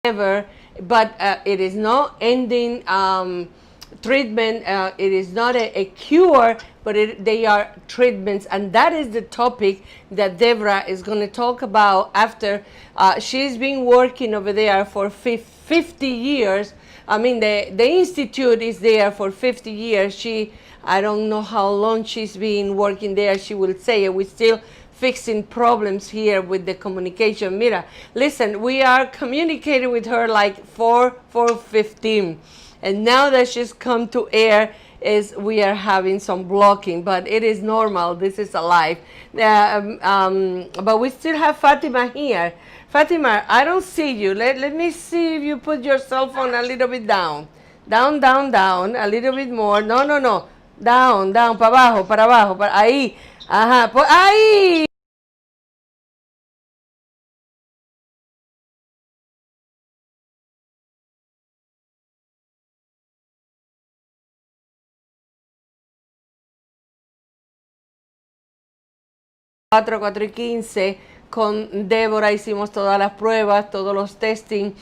ever, but it is not ending treatment. It is not a cure, but they are treatments, and that is the topic that Deborah is going to talk about after she's been working over there for 50 years. I mean, the institute is there for 50 years. I don't know how long she's been working there. She will say it. We still fixing problems here with the communication. Mira, listen, we are communicating with her like 4:15, and now that she's come to air, we are having some blocking, but it is normal. This is alive. But we still have Fatima here. Fatima, I don't see you. Let me see if you put your cell phone a little bit down. Down, down, down, a little bit more. No, no, no. Down, down, para abajo, para abajo, para ahí. Ajá, ahí. 4:15 con Débora hicimos todas las pruebas, todos los testing,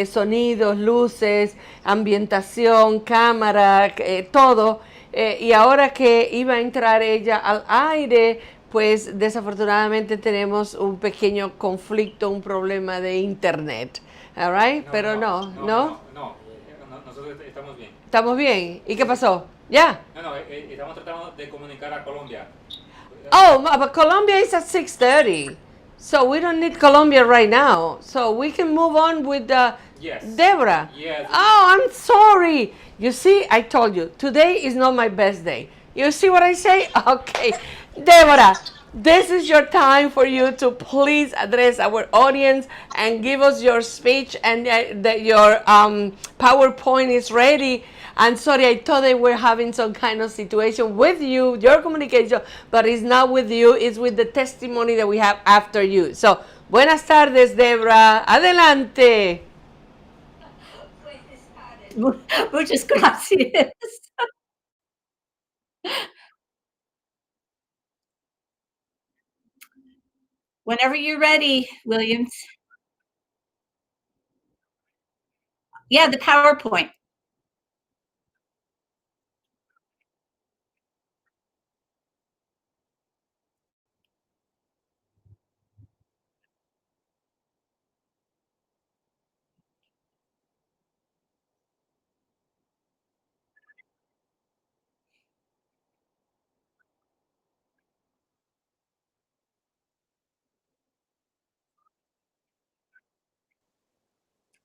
sonidos, luces, ambientación, cámara, todo. Y ahora que iba a entrar ella al aire, pues desafortunadamente tenemos un pequeño conflicto, un problema de internet. All right? No, pero no, nosotros estamos bien. ¿Estamos bien? ¿Y qué pasó? ¿Ya? No, estamos tratando de comunicar a Colombia. Oh, but Colombia is at 6:30, so we don't need Colombia right now. So we can move on with Yes. Deborah. Yes. Oh, I'm sorry. You see, I told you, today is not my best day. You see what I say? Okay. Deborah, this is your time for you to please address our audience and give us your speech, and that your PowerPoint is ready. I'm sorry, I thought they were having some kind of situation with you, your communication, but it's not with you, it's with the testimony that we have after you. So, buenas tardes, Deborah. Adelante. Muchas gracias. Whenever you're ready, Williams. Yeah, the PowerPoint.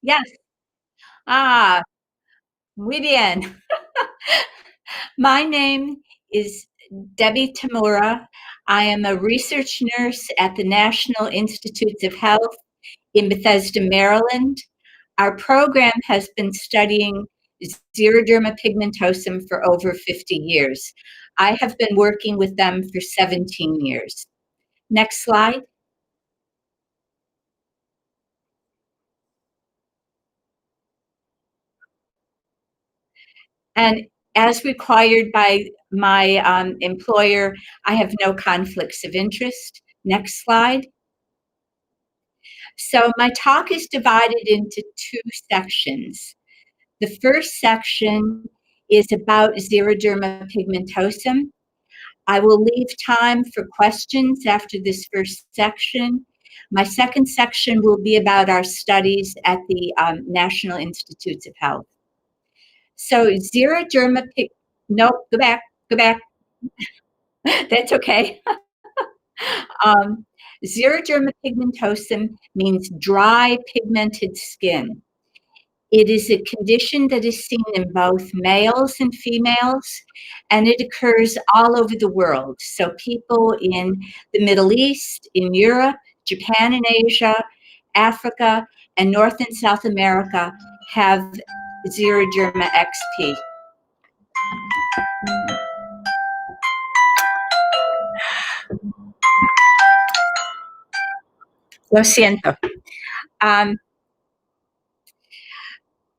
Yes. Ah, muy bien. My name is Debbie Tamura. I am a research nurse at the National Institutes of Health in Bethesda, Maryland. Our program has been studying Xeroderma pigmentosum for over 50 years. I have been working with them for 17 years. Next slide. And as required by my employer, I have no conflicts of interest. Next slide. So my talk is divided into two sections. The first section is about Xeroderma pigmentosum. I will leave time for questions after this first section. My second section will be about our studies at the National Institutes of Health. So Xeroderma nope, go back. That's okay. Xeroderma pigmentosum means dry pigmented skin. It is a condition that is seen in both males and females, and it occurs all over the world. So people in the Middle East, in Europe, Japan and Asia, Africa, and North and South America have Xeroderma XP. Lo siento.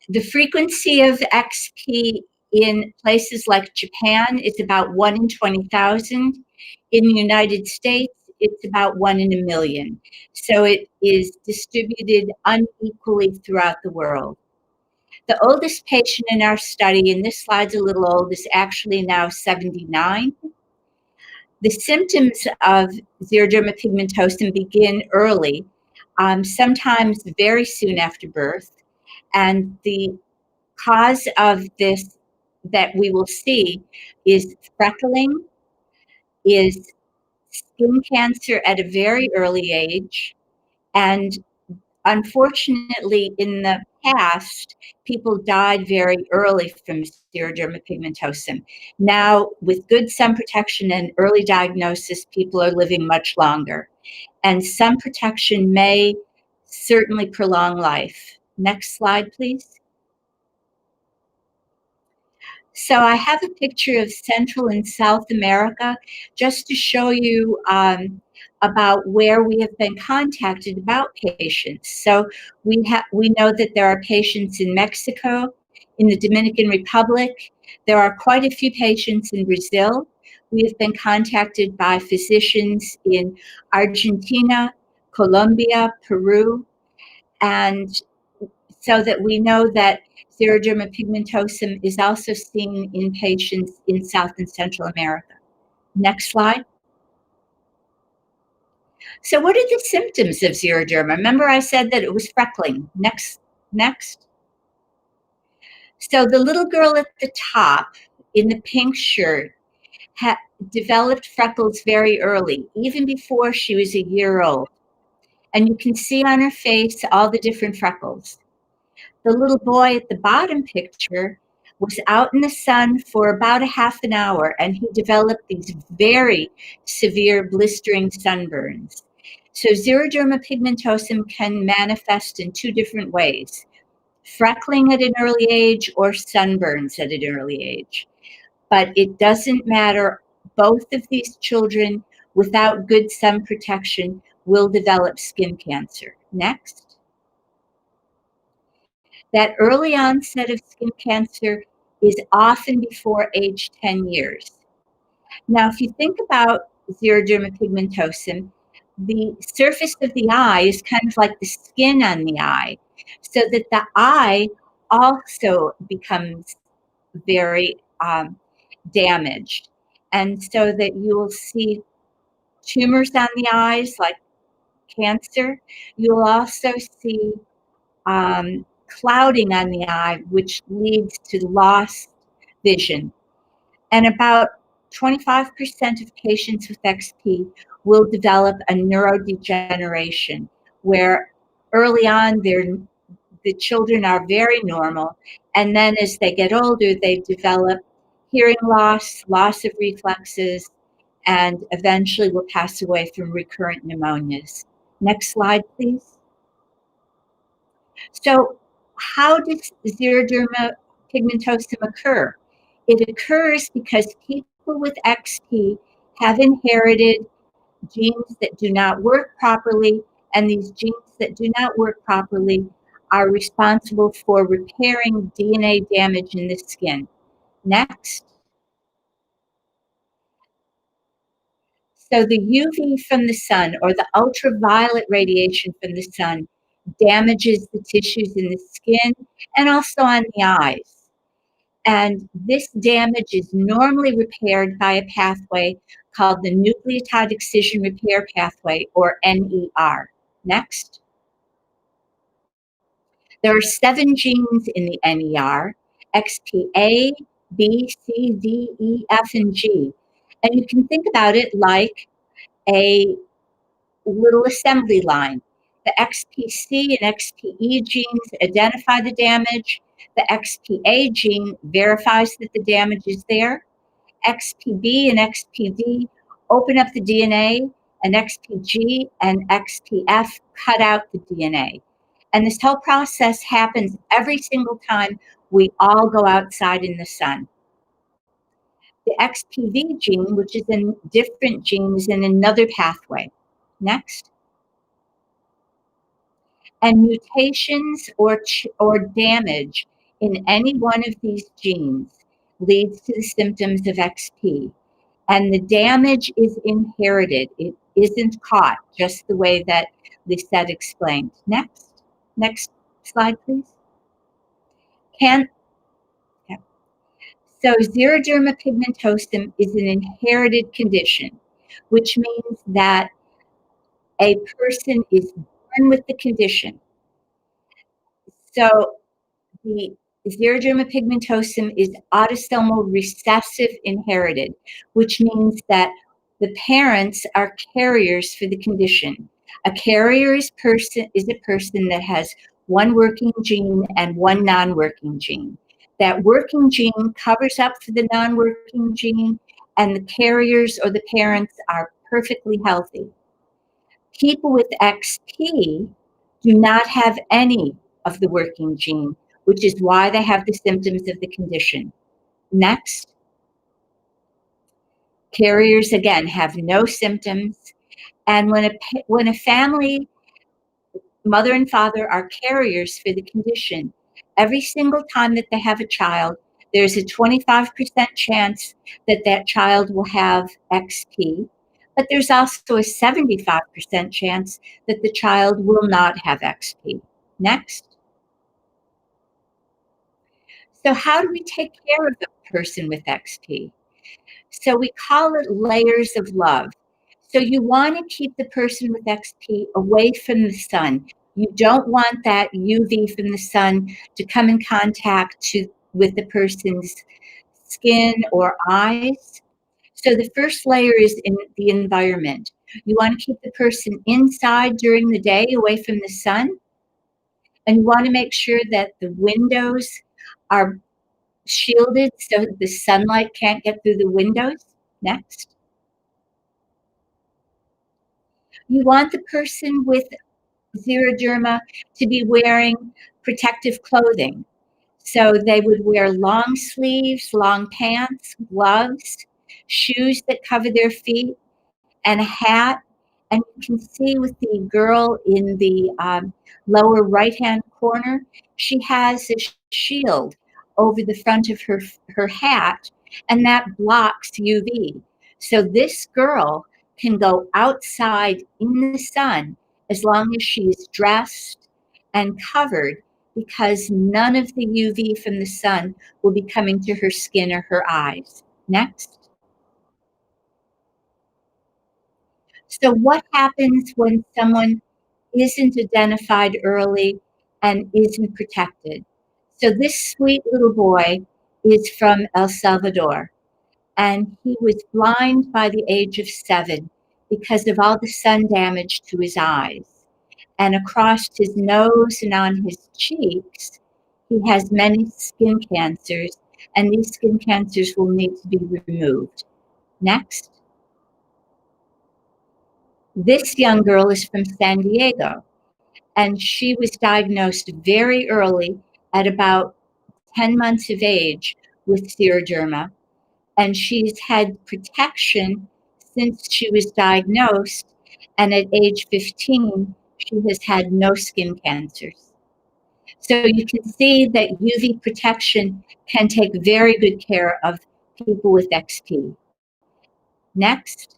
The frequency of XP in places like Japan is about 1 in 20,000. In the United States, it's about 1 in a million. So it is distributed unequally throughout the world. The oldest patient in our study, and this slide's a little old, is actually now 79. The symptoms of xeroderma pigmentosum begin early, sometimes very soon after birth, and the cause of this that we will see is freckling, is skin cancer at a very early age, and unfortunately, in the past, people died very early from xeroderma pigmentosum. Now, with good sun protection and early diagnosis, people are living much longer. And sun protection may certainly prolong life. Next slide, please. So I have a picture of Central and South America just to show you about where we have been contacted about patients. So we know that there are patients in Mexico, in the Dominican Republic. There are quite a few patients in Brazil. We have been contacted by physicians in Argentina, Colombia, Peru, and so that we know that xeroderma pigmentosum is also seen in patients in South and Central America. Next slide. So what are the symptoms of xeroderma? Remember I said that it was freckling. Next. So the little girl at the top in the pink shirt developed freckles very early, even before she was a year old. And you can see on her face all the different freckles. The little boy at the bottom picture was out in the sun for about a half an hour, and he developed these very severe blistering sunburns. So xeroderma pigmentosum can manifest in 2 different ways: freckling at an early age or sunburns at an early age. But it doesn't matter. Both of these children, without good sun protection, will develop skin cancer. Next. That early onset of skin cancer is often before age 10 years. Now, if you think about xeroderma pigmentosum, the surface of the eye is kind of like the skin on the eye, so that the eye also becomes very damaged. And so that you will see tumors on the eyes, like cancer. You'll also see clouding on the eye, which leads to lost vision. And about 25% of patients with XP will develop a neurodegeneration, where early on the children are very normal, and then as they get older, they develop hearing loss, loss of reflexes, and eventually will pass away from recurrent pneumonias. Next slide, please. So how does xeroderma pigmentosum occur? It occurs because people with XP have inherited genes that do not work properly, and these genes that do not work properly are responsible for repairing DNA damage in the skin. Next. So the UV from the sun, or the ultraviolet radiation from the sun, damages the tissues in the skin and also on the eyes. And this damage is normally repaired by a pathway called the nucleotide excision repair pathway, or NER. Next. There are 7 genes in the NER: XPA, B, C, D, E, F, and G. And you can think about it like a little assembly line. The XPC and XPE genes identify the damage. The XPA gene verifies that the damage is there. XPB and XPD open up the DNA, and XPG and XPF cut out the DNA. And this whole process happens every single time we all go outside in the sun. The XPV gene, which is a different gene, is in another pathway. Next. And mutations or damage in any one of these genes leads to the symptoms of XP. And the damage is inherited. It isn't caught, just the way that Lisette explained. Next slide, please. So xeroderma pigmentosum is an inherited condition, which means that a person is born with the condition. So the xeroderma pigmentosum is autosomal recessive inherited, which means that the parents are carriers for the condition. A carrier is a person that has one working gene and one non-working gene. That working gene covers up for the non-working gene, and the carriers or the parents are perfectly healthy. People with XP do not have any of the working gene, which is why they have the symptoms of the condition. Next. Carriers, again, have no symptoms. And when a family, mother and father, are carriers for the condition, every single time that they have a child, there's a 25% chance that that child will have XP, but there's also a 75% chance that the child will not have XP. Next. So how do we take care of a person with XP? So we call it layers of love. So you want to keep the person with XP away from the sun. You don't want that UV from the sun to come in contact with the person's skin or eyes. So the first layer is in the environment. You want to keep the person inside during the day away from the sun. And you want to make sure that the windows are shielded so the sunlight can't get through the windows. Next. You want the person with xeroderma to be wearing protective clothing. So they would wear long sleeves, long pants, gloves, shoes that cover their feet, and a hat. And you can see with the girl in the lower right-hand corner, she has a shield over the front of her hat, and that blocks UV. So this girl can go outside in the sun as long as she's dressed and covered, because none of the UV from the sun will be coming to her skin or her eyes. Next. So what happens when someone isn't identified early and isn't protected? So this sweet little boy is from El Salvador, and he was blind by the age of 7 because of all the sun damage to his eyes. And across his nose and on his cheeks, he has many skin cancers, and these skin cancers will need to be removed. Next. This young girl is from San Diego, and she was diagnosed very early at about 10 months of age with xeroderma, and she's had protection since she was diagnosed, and at age 15, she has had no skin cancers. So you can see that UV protection can take very good care of people with XP. Next.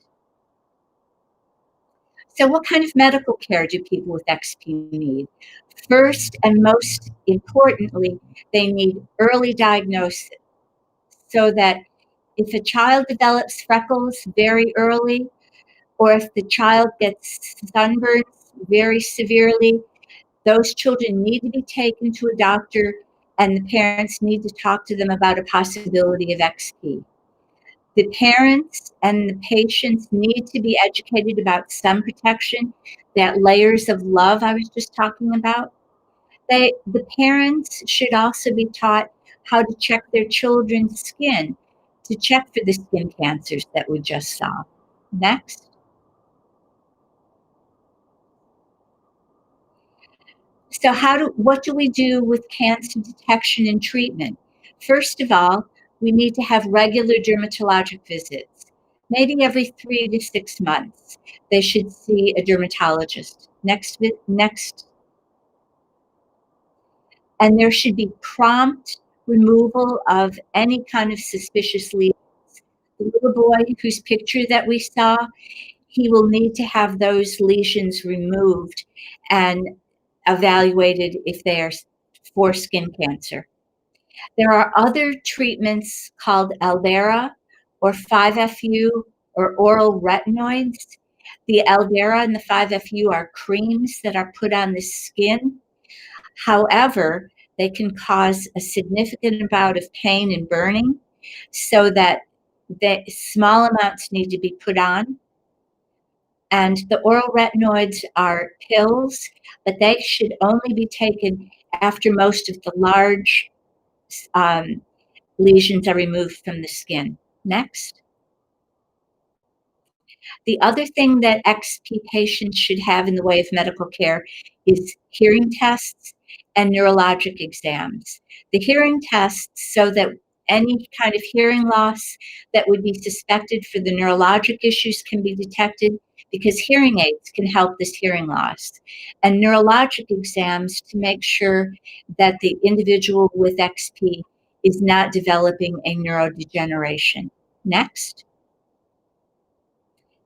So what kind of medical care do people with XP need? First and most importantly, they need early diagnosis, so that if a child develops freckles very early, or if the child gets sunburns very severely, those children need to be taken to a doctor, and the parents need to talk to them about a possibility of XP. The parents and the patients need to be educated about sun protection, that layers of love I was just talking about. The parents should also be taught how to check their children's skin, to check for the skin cancers that we just saw. Next. So what do we do with cancer detection and treatment? First of all, we need to have regular dermatologic visits. Maybe every 3 to 6 months, they should see a dermatologist. Next. And there should be prompt removal of any kind of suspicious lesions. The little boy whose picture that we saw, he will need to have those lesions removed and evaluated if they are for skin cancer. There are other treatments called Aldera or 5FU or oral retinoids. The Aldera and the 5FU are creams that are put on the skin. However, they can cause a significant amount of pain and burning, so that the small amounts need to be put on. And the oral retinoids are pills, but they should only be taken after most of the large lesions are removed from the skin. Next. The other thing that XP patients should have in the way of medical care is hearing tests and neurologic exams. The hearing tests, so that any kind of hearing loss that would be suspected for the neurologic issues can be detected, because hearing aids can help this hearing loss. And neurologic exams to make sure that the individual with XP is not developing a neurodegeneration. Next.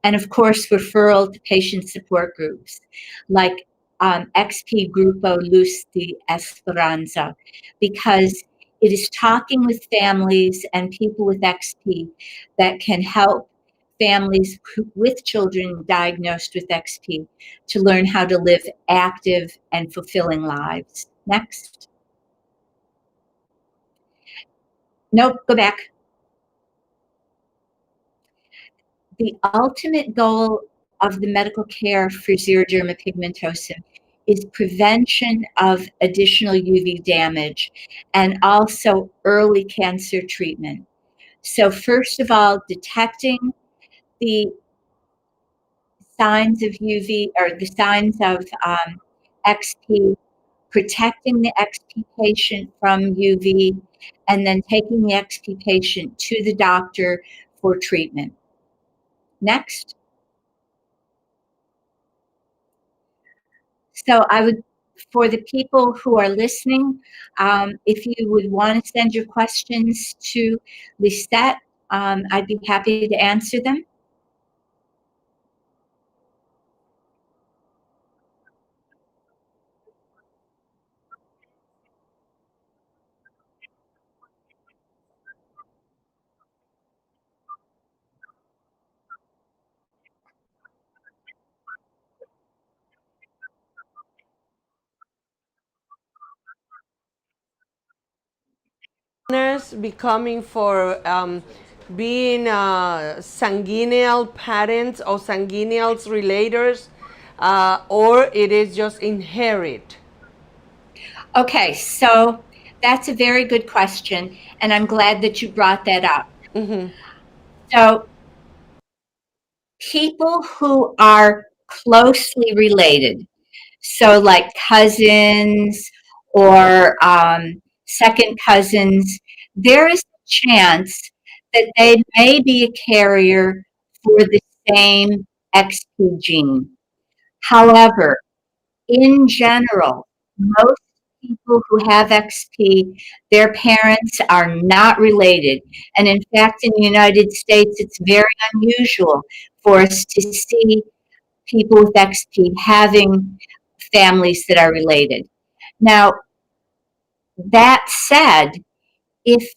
And of course, referral to patient support groups like XP Grupo Luz de Esperanza, because it is talking with families and people with XP that can help families with children diagnosed with XP to learn how to live active and fulfilling lives. Next. Nope, go back. The ultimate goal of the medical care for xeroderma pigmentosa is prevention of additional UV damage and also early cancer treatment. So first of all, detecting the signs of UV or the signs of XP, protecting the XP patient from UV, and then taking the XP patient to the doctor for treatment. Next. So I would, for the people who are listening, if you would want to send your questions to Lisette, I'd be happy to answer them. Becoming for being sanguineal parents or sanguineal relators, or it is just inherit? Okay, so that's a very good question, and I'm glad that you brought that up. So people who are closely related, so like cousins or second cousins, there is a chance that they may be a carrier for the same XP gene. However, in general, most people who have XP, their parents are not related. And in fact, in the United States, it's very unusual for us to see people with XP having families that are related. Now, that said, if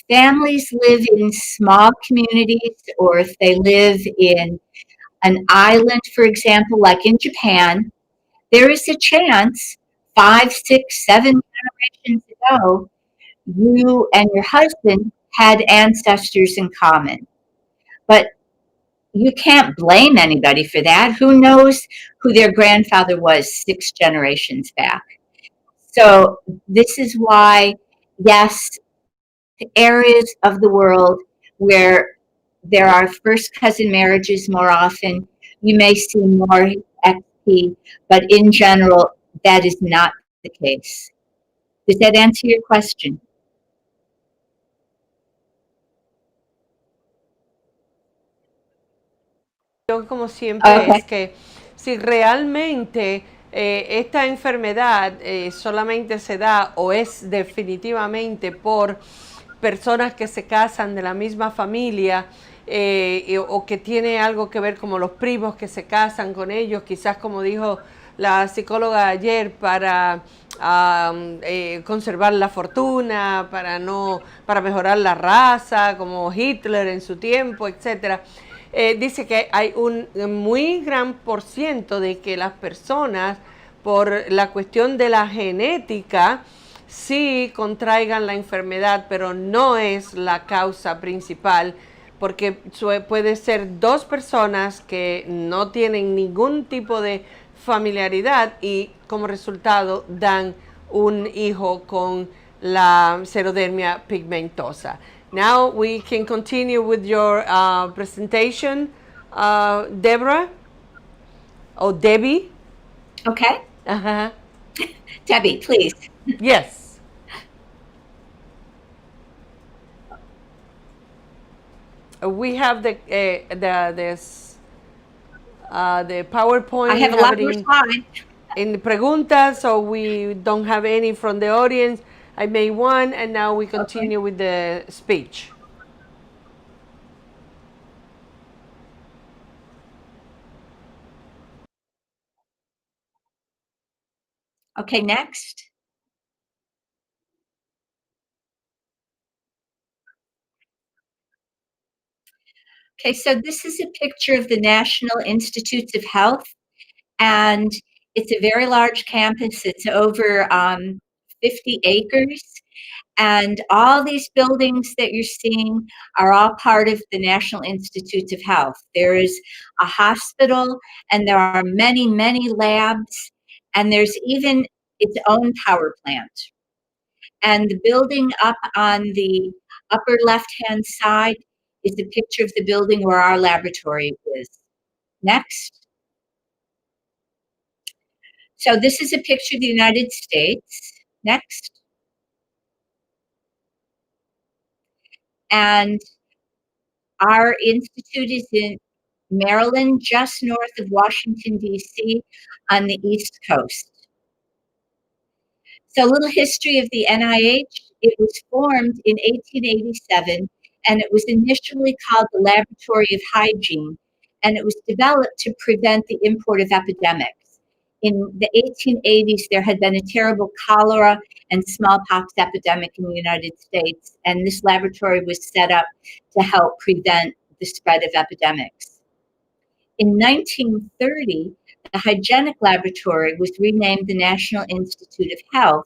families live in small communities, or if they live in an island, for example, like in Japan, there is a chance 5, 6, 7 generations ago, you and your husband had ancestors in common. But you can't blame anybody for that. Who knows who their grandfather was 6 generations back? So this is why, yes, areas of the world where there are first cousin marriages more often, you may see more XP, but in general, that is not the case. Does that answer your question? Como siempre Okay. es que si realmente esta enfermedad solamente se da o es definitivamente por personas que se casan de la misma familia, o que tiene algo que ver como los primos que se casan con ellos, quizás como dijo la psicóloga ayer, para conservar la fortuna, para mejorar la raza, como Hitler en su tiempo, etcétera. Dice que hay un muy gran por ciento de que las personas, por la cuestión de la genética, sí contraigan la enfermedad, pero no es la causa principal, porque puede ser dos personas que no tienen ningún tipo de familiaridad y como resultado dan un hijo con la Xerodermia pigmentosa. Now we can continue with your presentation, Deborah, or Debbie. Okay. Uh-huh. Debbie, please. Yes. We have the PowerPoint. I have a lot more slides. In preguntas, so we don't have any from the audience. I made one, and now we continue with the speech. Okay, next. Okay, so this is a picture of the National Institutes of Health, and it's a very large campus. It's over 50 acres, and all these buildings that you're seeing are all part of the National Institutes of Health. There is a hospital, and there are many, many labs, and there's even its own power plant. And the building up on the upper left-hand side is a picture of the building where our laboratory is. Next. So this is a picture of the United States. Next. And our institute is in Maryland, just north of Washington, D.C., on the East Coast. So a little history of the NIH. It was formed in 1887, and it was initially called the Laboratory of Hygiene, and it was developed to prevent the import of epidemics. In the 1880s, there had been a terrible cholera and smallpox epidemic in the United States, and this laboratory was set up to help prevent the spread of epidemics. In 1930, the hygienic laboratory was renamed the National Institute of Health,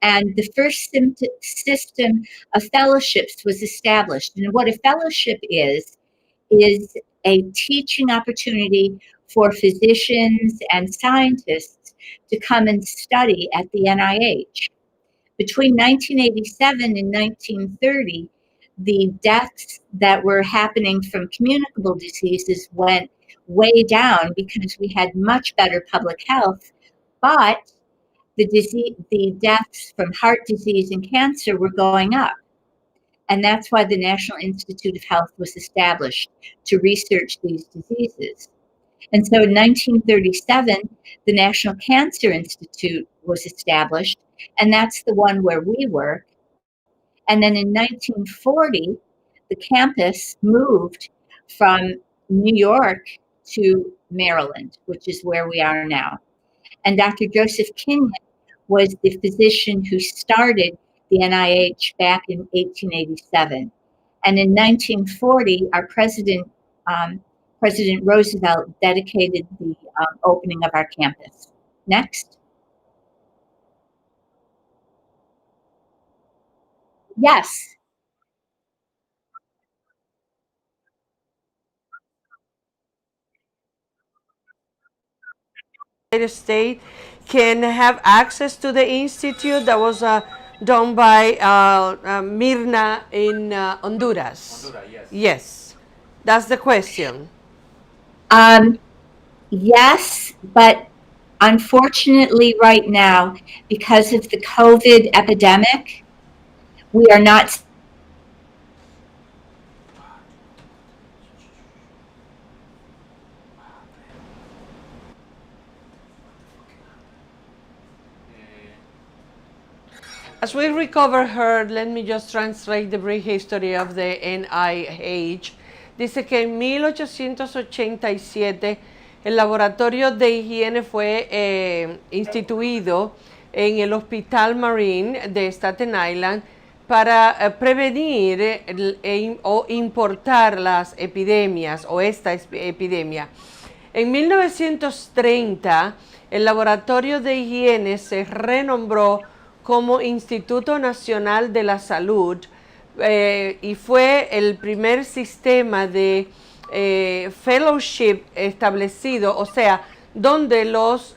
and the first system of fellowships was established. And what a fellowship is a teaching opportunity for physicians and scientists to come and study at the NIH. Between 1987 and 1930, the deaths that were happening from communicable diseases went way down because we had much better public health, but the deaths from heart disease and cancer were going up. And that's why the National Institute of Health was established, to research these diseases. And so in 1937, the National Cancer Institute was established, and that's the one where we work. And then in 1940, the campus moved from New York to Maryland, which is where we are now. And Dr. Joseph Kenyon was the physician who started the NIH back in 1887. And in 1940, our President Roosevelt dedicated the opening of our campus. Next. Yes. United States can have access to the institute that was done by Mirna in Honduras. Honduras, yes. Yes, that's the question. Yes, but unfortunately right now, because of the COVID epidemic, we are not. As we recover her, let me just translate the brief history of the NIH. dice que en 1887 el laboratorio de higiene fue instituido en el Hospital Marine de Staten Island para prevenir o importar las epidemias o esta epidemia. En 1930, el laboratorio de higiene se renombró como Instituto Nacional de la Salud y fue el primer sistema de fellowship establecido, o sea, donde los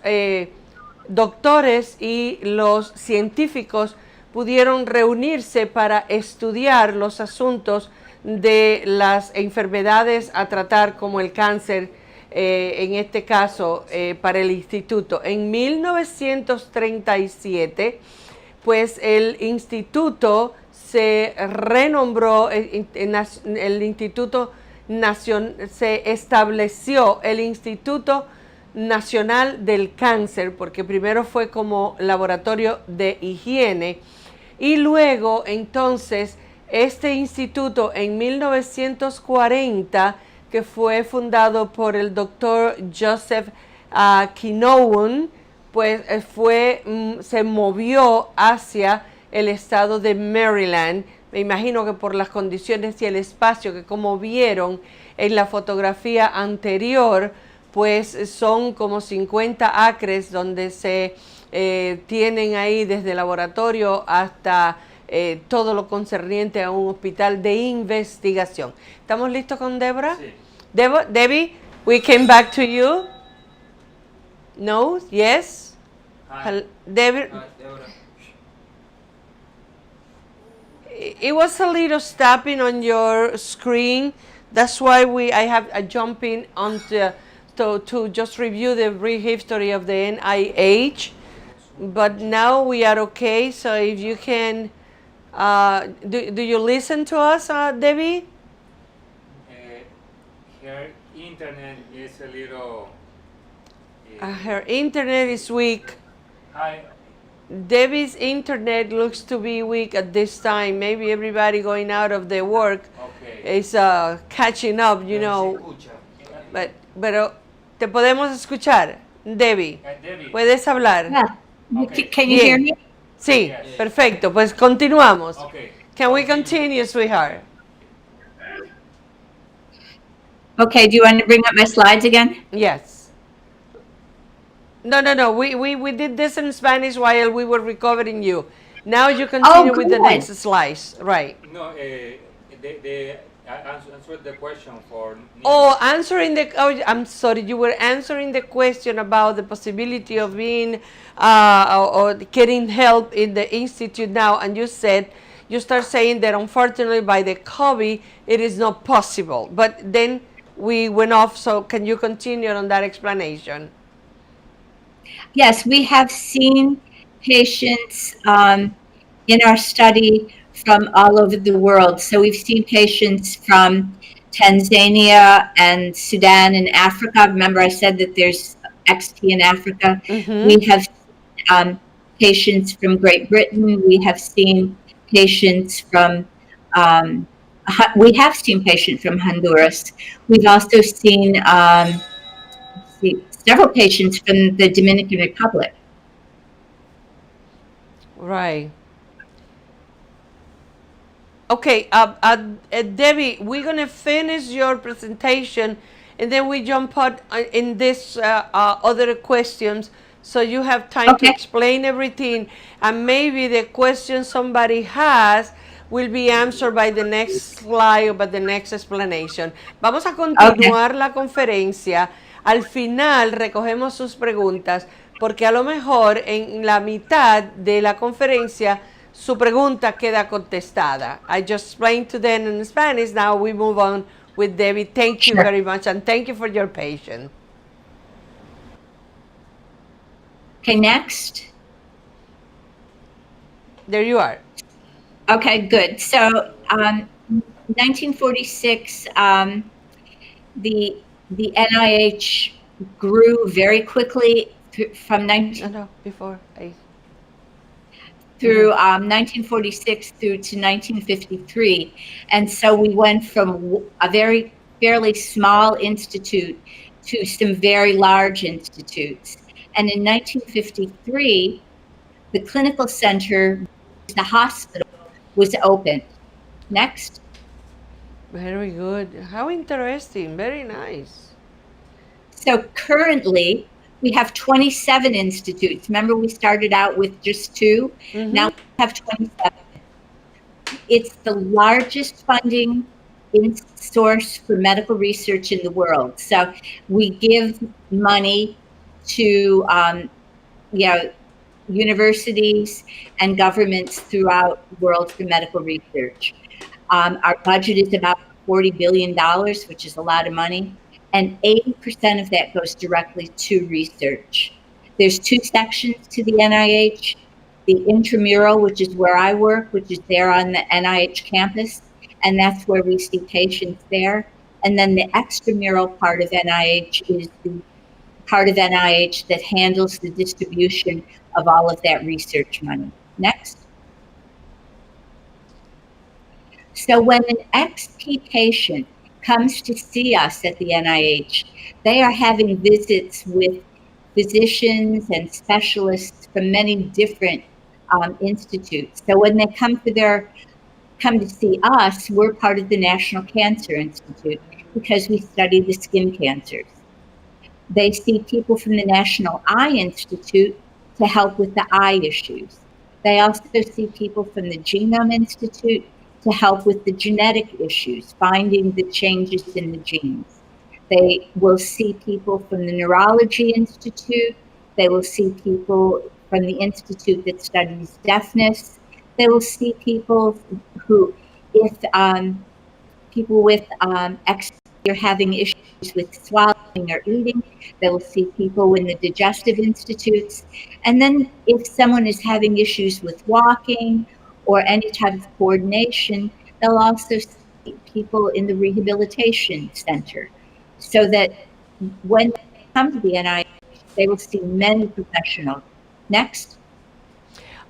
doctores y los científicos pudieron reunirse para estudiar los asuntos de las enfermedades a tratar como el cáncer, en este caso para el instituto. En 1937, pues el instituto se renombró, el Instituto Nacional, se estableció el Instituto Nacional del Cáncer, porque primero fue como laboratorio de higiene y luego entonces este instituto en 1940, que fue fundado por el doctor Joseph Kinowan, pues se movió hacia el estado de Maryland. Me imagino que por las condiciones y el espacio que, como vieron en la fotografía anterior, pues son como 50 acres donde se tienen ahí desde el laboratorio hasta todo lo concerniente a un hospital de investigación. ¿Estamos listos con Débora? Sí. Debbie, we came back to you. No? Yes? Hi. Debbie, Deborah. it was a little stopping on your screen. That's why I have a jumping on to just review the brief history of the NIH. But now we are okay. So if you can, do you listen to us, Debbie? Her internet is a little. Her internet is weak. Hi. Debbie's internet looks to be weak at this time. Maybe everybody going out of their work Okay. is catching up, you know. Pero te podemos escuchar, Debbie. Debbie. ¿Puedes hablar? Yeah. Okay. Can you hear me? Sí, Yes. perfecto. Pues continuamos. Okay. Can we continue, sweetheart? Okay, do you want to bring up my slides again? Yes. No. We did this in Spanish while we were recovering you. Now you continue with the good. next slides. Right. No, I answered the question for. Oh, I'm sorry, you were answering the question about the possibility of being or getting help in the institute now, and you start saying that unfortunately by the COVID it is not possible. But then we went off, so can you continue on that explanation? Yes, we have seen patients in our study from all over the world. So we've seen patients from Tanzania and Sudan and Africa. Remember, I said that there's XT in Africa. Mm-hmm. We have patients from Great Britain. We have seen patients from patients from Honduras. We've also seen several patients from the Dominican Republic. Right. Okay, Debbie, we're going to finish your presentation and then we jump out in this other questions, so you have time to explain everything, and maybe the question somebody has will be answered by the next slide or by the next explanation. Vamos a continuar la conferencia. Al final recogemos sus preguntas, porque a lo mejor en la mitad de la conferencia su pregunta queda contestada. I just explained to them in Spanish. Now we move on with Debbie. Thank you very much, and thank you for your patience. Okay, next. There you are. Okay, good. So, 1946, the NIH grew very quickly from 1946 through to 1953, and so we went from a very fairly small institute to some very large institutes. And in 1953, the clinical center, the hospital, was opened. Next. Very good. How interesting. Very nice. So currently, we have 27 institutes. Remember, we started out with just 2. Now we have 27. It's the largest funding source for medical research in the world. So we give money to universities and governments throughout the world for medical research. Our budget is about $40 billion, which is a lot of money, and 80% of that goes directly to research. There's 2 sections to the NIH. The intramural, which is where I work, which is there on the NIH campus, and that's where we see patients there. And then the extramural part of NIH is the part of NIH that handles the distribution of all of that research money. Next. So when an XP patient comes to see us at the NIH, they are having visits with physicians and specialists from many different institutes. So when they come to see us, we're part of the National Cancer Institute because we study the skin cancers. They see people from the National Eye Institute to help with the eye issues. They also see people from the Genome Institute to help with the genetic issues, finding the changes in the genes. They will see people from the Neurology Institute. They will see people from the institute that studies deafness. They will see people who, if people with are having issues with swallowing or eating, they will see people in the digestive institutes. And then if someone is having issues with walking or any type of coordination, they'll also see people in the rehabilitation center. So that when they come to the NIH, they will see many professionals. Next.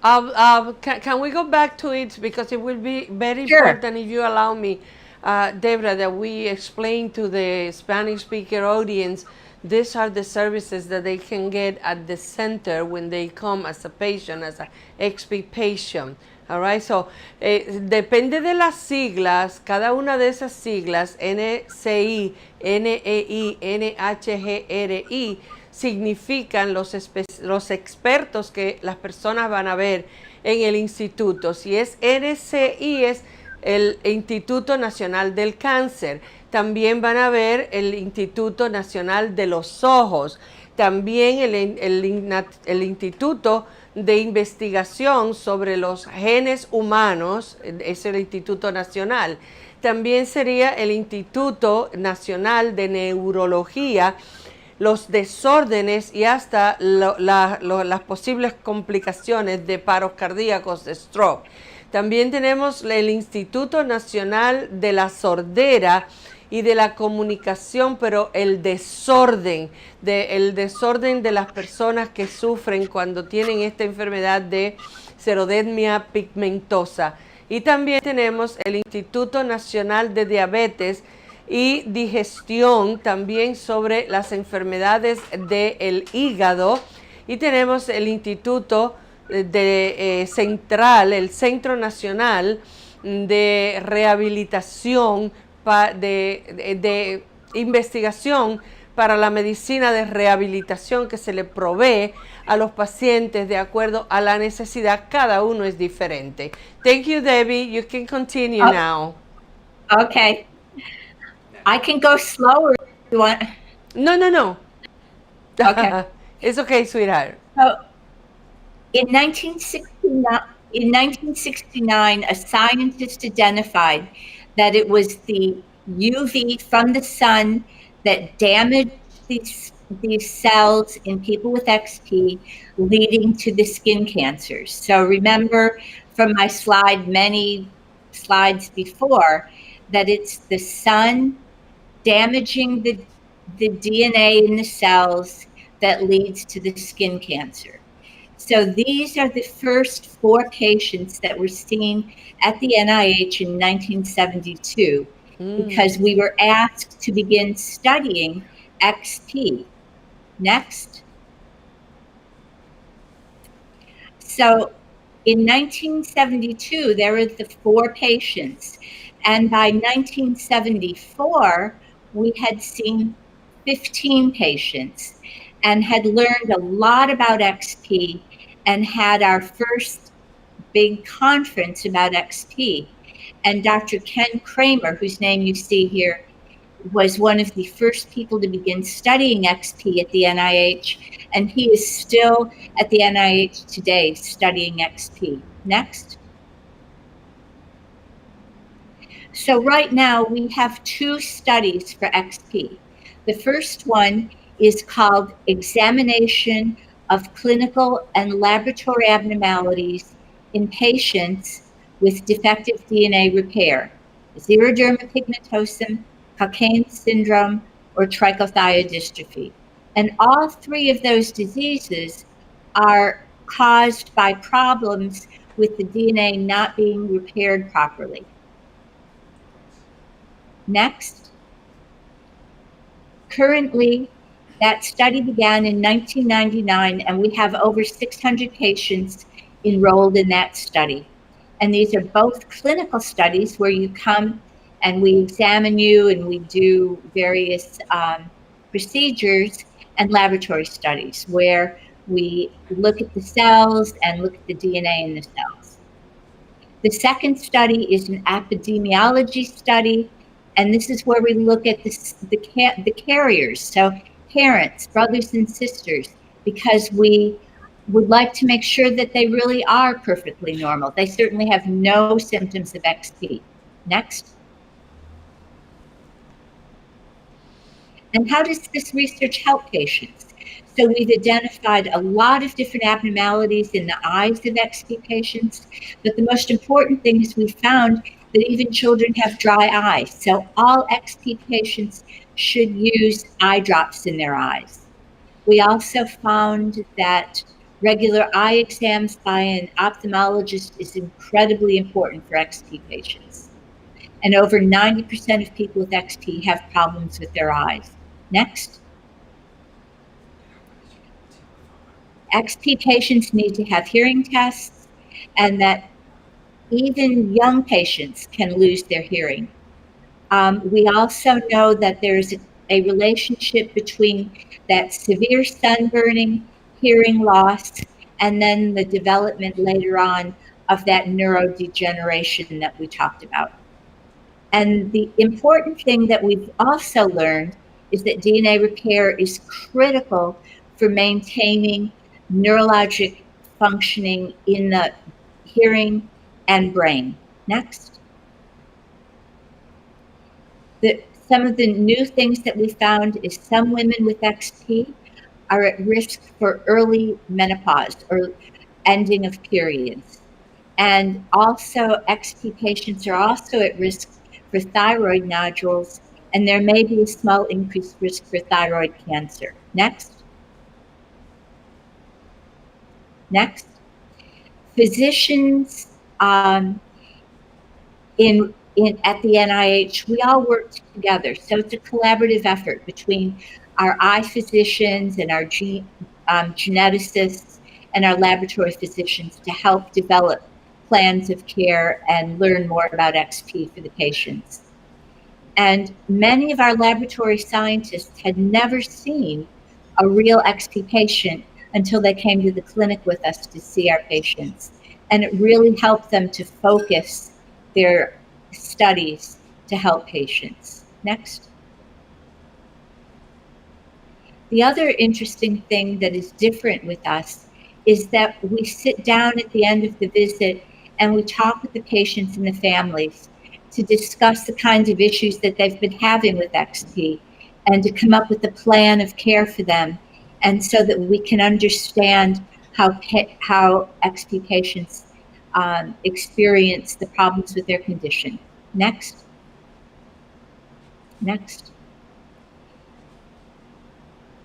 Can we go back to it, because it will be very important if you allow me, Debra, that we explain to the Spanish speaker audience, these are the services that they can get at the center when they come as a patient, as an XP patient. All right, so depende de las siglas, cada una de esas siglas, NCI, NEI, NHGRI, significan los expertos que las personas van a ver en el instituto. Si es NCI, es el Instituto Nacional del Cáncer. También van a ver el Instituto Nacional de los Ojos. También el Instituto de Investigación sobre los Genes Humanos, es el Instituto Nacional. También sería el Instituto Nacional de Neurología, los desórdenes y hasta las posibles complicaciones de paros cardíacos, de stroke. También tenemos el Instituto Nacional de la Sordera y de la Comunicación, pero el desorden de las personas que sufren cuando tienen esta enfermedad de Xerodermia Pigmentosa. Y también tenemos el Instituto Nacional de Diabetes y Digestión, también sobre las enfermedades del hígado. Y tenemos el Instituto Central, el Centro Nacional de Rehabilitación, de investigación para la medicina de rehabilitación, que se le provee a los pacientes de acuerdo a la necesidad. Cada uno es diferente. Thank you, Debbie. You can continue now. Okay. I can go slower if you want. No. Okay. It's okay, sweetheart. So, in 1969, a scientist identified that it was the UV from the sun that damaged these cells in people with XP, leading to the skin cancers. So remember from my slide, many slides before, that it's the sun damaging the DNA in the cells that leads to the skin cancer. So these are the first 4 patients that were seen at the NIH in 1972. because we were asked to begin studying XP. Next. So in 1972, there were the 4 patients. And by 1974, we had seen 15 patients and had learned a lot about XP and had our first big conference about XP. And Dr. Ken Kramer, whose name you see here, was one of the first people to begin studying XP at the NIH, and he is still at the NIH today studying XP. Next. So right now we have 2 studies for XP. The first one is called Examination of Clinical and Laboratory Abnormalities in Patients with Defective DNA Repair, Xerodermia Pigmentosa, Cockayne syndrome, or trichothiodystrophy. And all 3 of those diseases are caused by problems with the DNA not being repaired properly. Next. Currently, that study began in 1999, and we have over 600 patients enrolled in that study. And these are both clinical studies where you come and we examine you and we do various procedures, and laboratory studies where we look at the cells and look at the DNA in the cells. The second study is an epidemiology study, and this is where we look at the carriers, so parents, brothers and sisters, because we would like to make sure that they really are perfectly normal. They certainly have no symptoms of XP. Next. And how does this research help patients? So we've identified a lot of different abnormalities in the eyes of XP patients, but the most important thing is we found that even children have dry eyes. So all XP patients should use eye drops in their eyes. We also found that regular eye exams by an ophthalmologist is incredibly important for XP patients. And over 90% of people with XP have problems with their eyes. Next. XP patients need to have hearing tests, and that even young patients can lose their hearing. We also know that there's a relationship between that severe sunburning, hearing loss, and then the development later on of that neurodegeneration that we talked about. And the important thing that we've also learned is that DNA repair is critical for maintaining neurologic functioning in the hearing and brain. Next. Some of the new things that we found is some women with XP are at risk for early menopause or ending of periods. And also XP patients are also at risk for thyroid nodules, and there may be a small increased risk for thyroid cancer. Next. Next. Physicians at the NIH, we all work together. So it's a collaborative effort between our eye physicians and our geneticists and our laboratory physicians to help develop plans of care and learn more about XP for the patients. And many of our laboratory scientists had never seen a real XP patient until they came to the clinic with us to see our patients. And it really helped them to focus their studies to help patients. Next. The other interesting thing that is different with us is that we sit down at the end of the visit and we talk with the patients and the families to discuss the kinds of issues that they've been having with XP and to come up with a plan of care for them, and so that we can understand how XP patients experience the problems with their condition. Next. Next.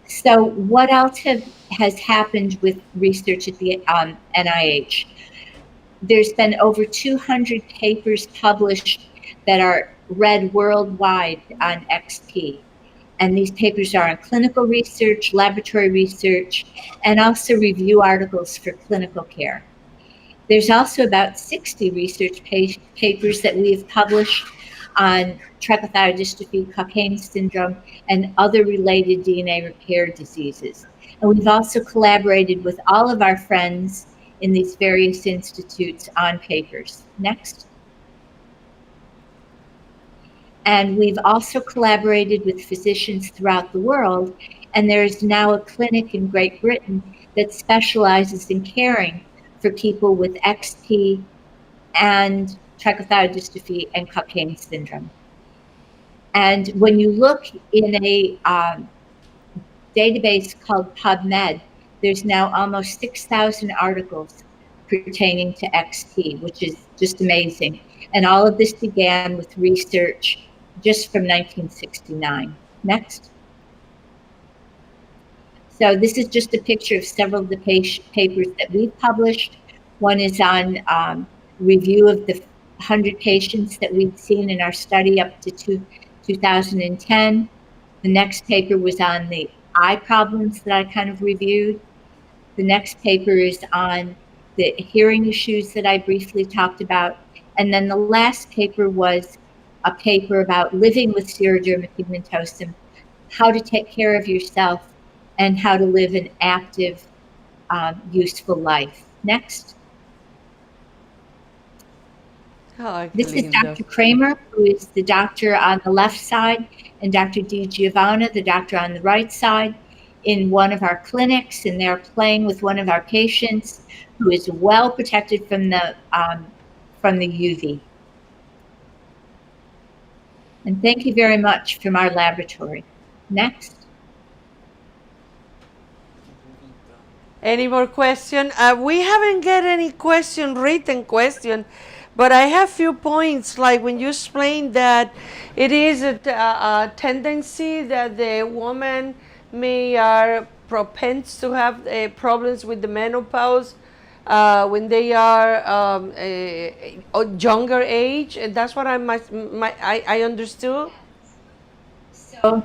So what else has happened with research at the NIH? There's been over 200 papers published that are read worldwide on XP. And these papers are on clinical research, laboratory research, and also review articles for clinical care. There's also about 60 research papers that we have published on trichothiodystrophy, Cockayne syndrome, and other related DNA repair diseases. And we've also collaborated with all of our friends in these various institutes on papers. Next. And we've also collaborated with physicians throughout the world, and there is now a clinic in Great Britain that specializes in caring for people with XP and trichothiodystrophy and Cockayne syndrome. And when you look in a database called PubMed, there's now almost 6,000 articles pertaining to XP, which is just amazing. And all of this began with research just from 1969. Next. So this is just a picture of several of the papers that we've published. One is on review of the 100 patients that we'd seen in our study up to 2010. The next paper was on the eye problems that I kind of reviewed. The next paper is on the hearing issues that I briefly talked about. And then the last paper was a paper about living with Xerodermia pigmentosa, how to take care of yourself, and how to live an active, useful life. Next. Oh, this is Dr. Kramer, who is the doctor on the left side, and Dr. Di Giovanna, the doctor on the right side, in one of our clinics, and they're playing with one of our patients who is well protected from the UV. And thank you very much from our laboratory. Next. Any more question? We haven't got any written question, but I have few points, like when you explained that it is a tendency that the woman may are propense to have problems with the menopause when they are a younger age, and that's what I understood. So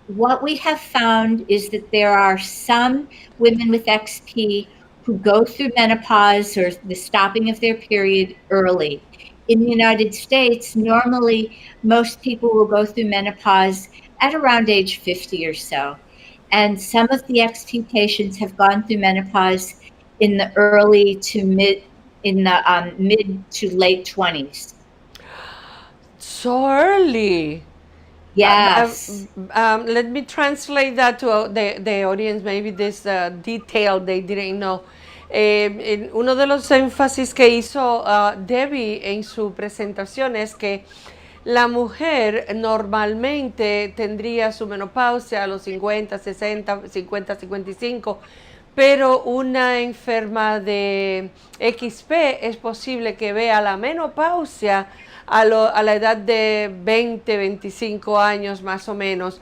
what we have found is that there are some women with XP who go through menopause or the stopping of their period early. In the United States, normally most people will go through menopause at around age 50 or so. And some of the XP patients have gone through menopause in the mid to late 20s. So early. Yes. Let me translate that to the audience, maybe this detail they didn't know. Uno de los énfasis que hizo Debbie en su presentación es que la mujer normalmente tendría su menopausia a los 50, 60, 50, 55, pero una enferma de XP es posible que vea la menopausia a la edad de 20, 25 años más o menos,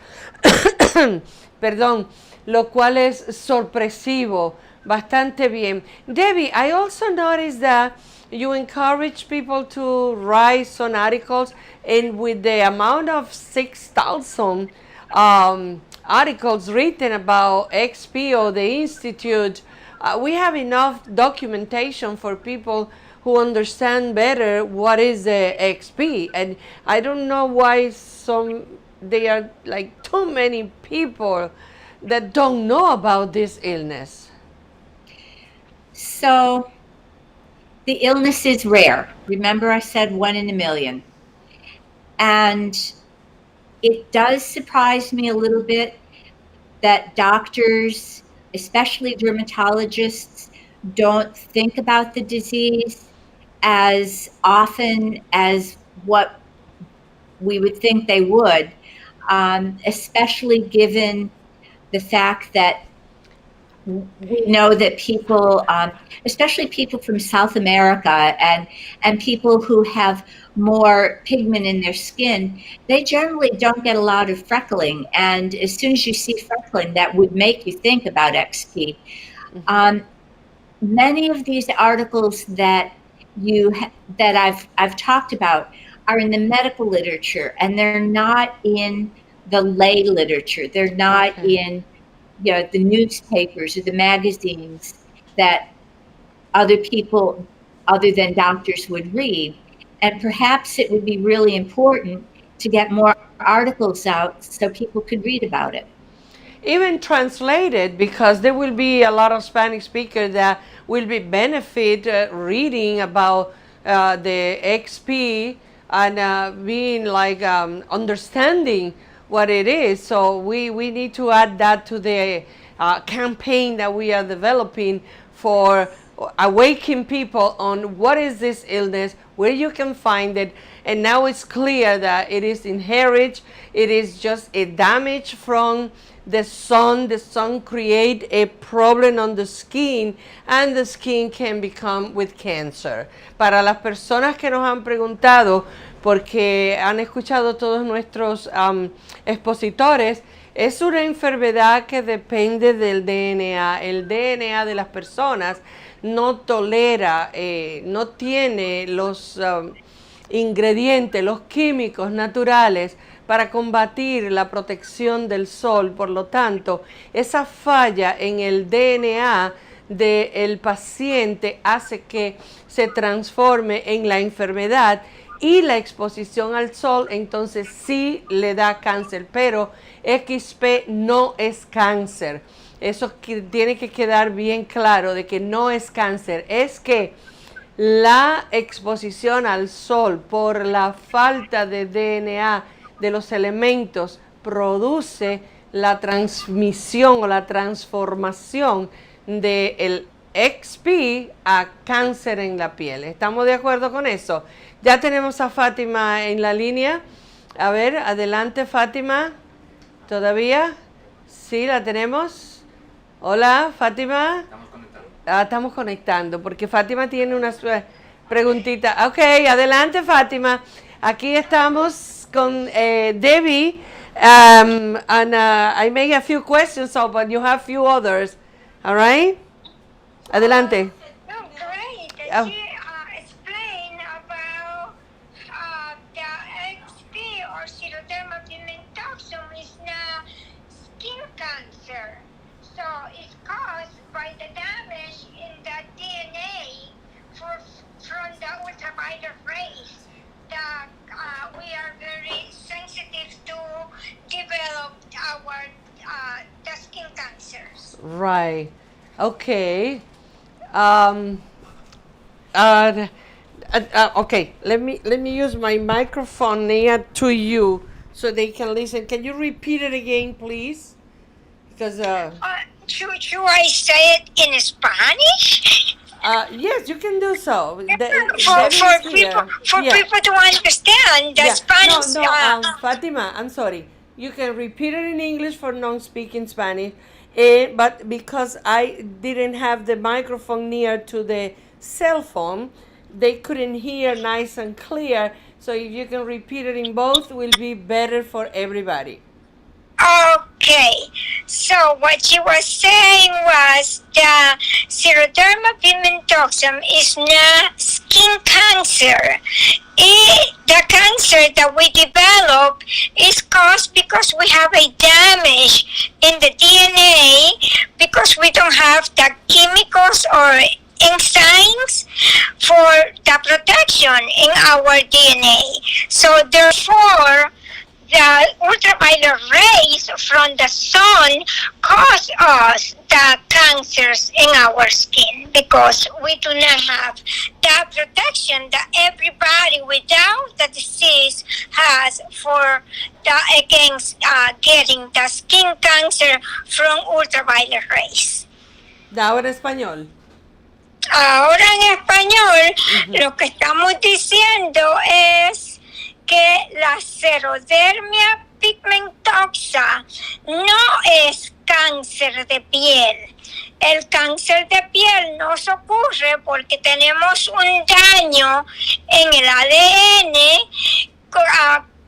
perdón, lo cual es sorpresivo, bastante bien. Debbie, I also noticed that you encourage people to write some articles, and with the amount of 6,000 articles written about XP or the Institute, we have enough documentation for people who understand better what is the XP. And I don't know why there are like too many people that don't know about this illness. So the illness is rare. Remember I said 1 in a million. And it does surprise me a little bit that doctors, especially dermatologists, don't think about the disease as often as what we would think they would, especially given the fact that we know that people, especially people from South America and people who have more pigment in their skin, they generally don't get a lot of freckling. And as soon as you see freckling, that would make you think about XP. Many of these articles that I've talked about are in the medical literature, and they're not in the lay literature. They're not in the newspapers or the magazines that other people other than doctors would read. And perhaps it would be really important to get more articles out so people could read about it. Even translated, because there will be a lot of Spanish speakers that will be benefit reading about the XP and being like understanding what it is. So we need to add that to the campaign that we are developing for awakening people on what is this illness, where you can find it, and now it's clear that it is inherited. It is just a damage from the sun. The sun create a problem on the skin, and the skin can become with cancer. Para las personas que nos han preguntado, porque han escuchado todos nuestros expositores, es una enfermedad que depende del DNA. El DNA de las personas no tolera, no tiene los ingredientes, los químicos naturales para combatir la protección del sol. Por lo tanto, esa falla en el DNA del paciente hace que se transforme en la enfermedad, y la exposición al sol entonces sí le da cáncer, pero XP no es cáncer. Eso tiene que quedar bien claro, de que no es cáncer, es que la exposición al sol por la falta de DNA de los elementos produce la transmisión o la transformación del XP a cáncer en la piel. ¿Estamos de acuerdo con eso? Ya tenemos a Fátima en la línea. A ver, adelante Fátima. ¿Todavía? Sí, la tenemos. Hola, Fátima. Estamos conectando. Estamos conectando porque Fátima tiene una preguntita. Ok, adelante Fátima. Aquí estamos con Debbie. And I make a few questions, so, but you have few others. All right? Adelante. No, great. Oh. She explained about the XP or Xerodermia Pigmentosa is not skin cancer. So it's caused by the damage in the DNA from the ultraviolet rays that we are very sensitive to develop our the skin cancers. Right. Okay. Okay. Let me use my microphone near to you so they can listen. Can you repeat it again, please? Because Should I say it in Spanish? yes, you can do so. For people to understand the Spanish. No, Fatima, I'm sorry. You can repeat it in English for non-speaking Spanish, but because I didn't have the microphone near to the cell phone, they couldn't hear nice and clear. So if you can repeat it in both, will be better for everybody. Okay, so what she was saying was the Xerodermia Pigmentosa is not skin cancer. The cancer that we develop is caused because we have a damage in the DNA because we don't have the chemicals or enzymes for the protection in our DNA. So therefore, the ultraviolet rays from the sun cause us the cancers in our skin because we do not have the protection that everybody without the disease has for against getting the skin cancer from ultraviolet rays. Ahora en español. Ahora en español, lo que estamos diciendo es que la Xerodermia pigmentosa no es cáncer de piel. El cáncer de piel nos ocurre porque tenemos un daño en el ADN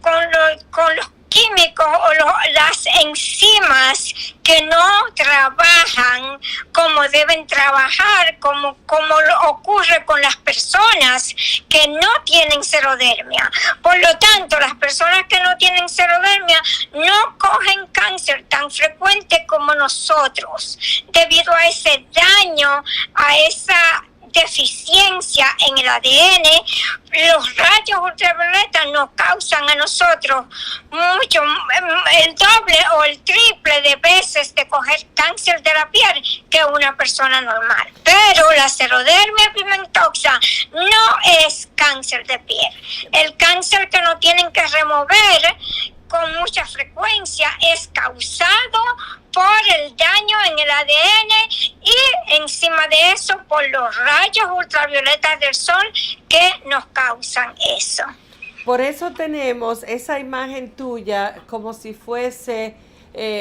con los químicos o las enzimas que no trabajan como deben trabajar, como ocurre con las personas que no tienen xerodermia. Por lo tanto, las personas que no tienen xerodermia no cogen cáncer tan frecuente como nosotros, debido a ese daño, a esa deficiencia en el ADN. Los rayos ultravioletas nos causan a nosotros mucho, el doble o el triple de veces de coger cáncer de la piel que una persona normal. Pero la xerodermia pigmentosa no es cáncer de piel. El cáncer que no tienen que remover con mucha frecuencia es causado por el daño en el ADN y encima de eso por los rayos ultravioletas del sol que nos causan eso. Por eso tenemos esa imagen tuya como si fuese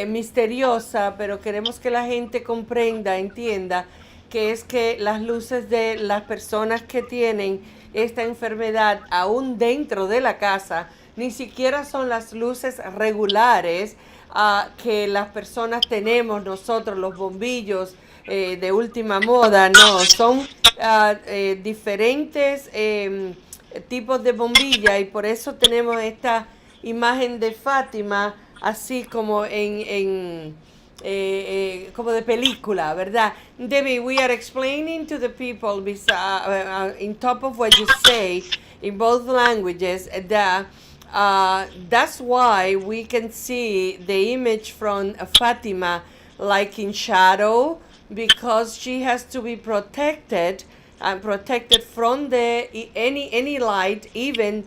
misteriosa, pero queremos que la gente comprenda, entienda que es que las luces de las personas que tienen esta enfermedad aún dentro de la casa ni siquiera son las luces regulares que las personas tenemos nosotros, los bombillos de última moda, no, son diferentes tipos de bombilla, y por eso tenemos esta imagen de Fátima así como como de película, ¿verdad? Debbie, we are explaining to the people in top of what you say in both languages that that's why we can see the image from Fatima like in shadow, because she has to be protected from any light, even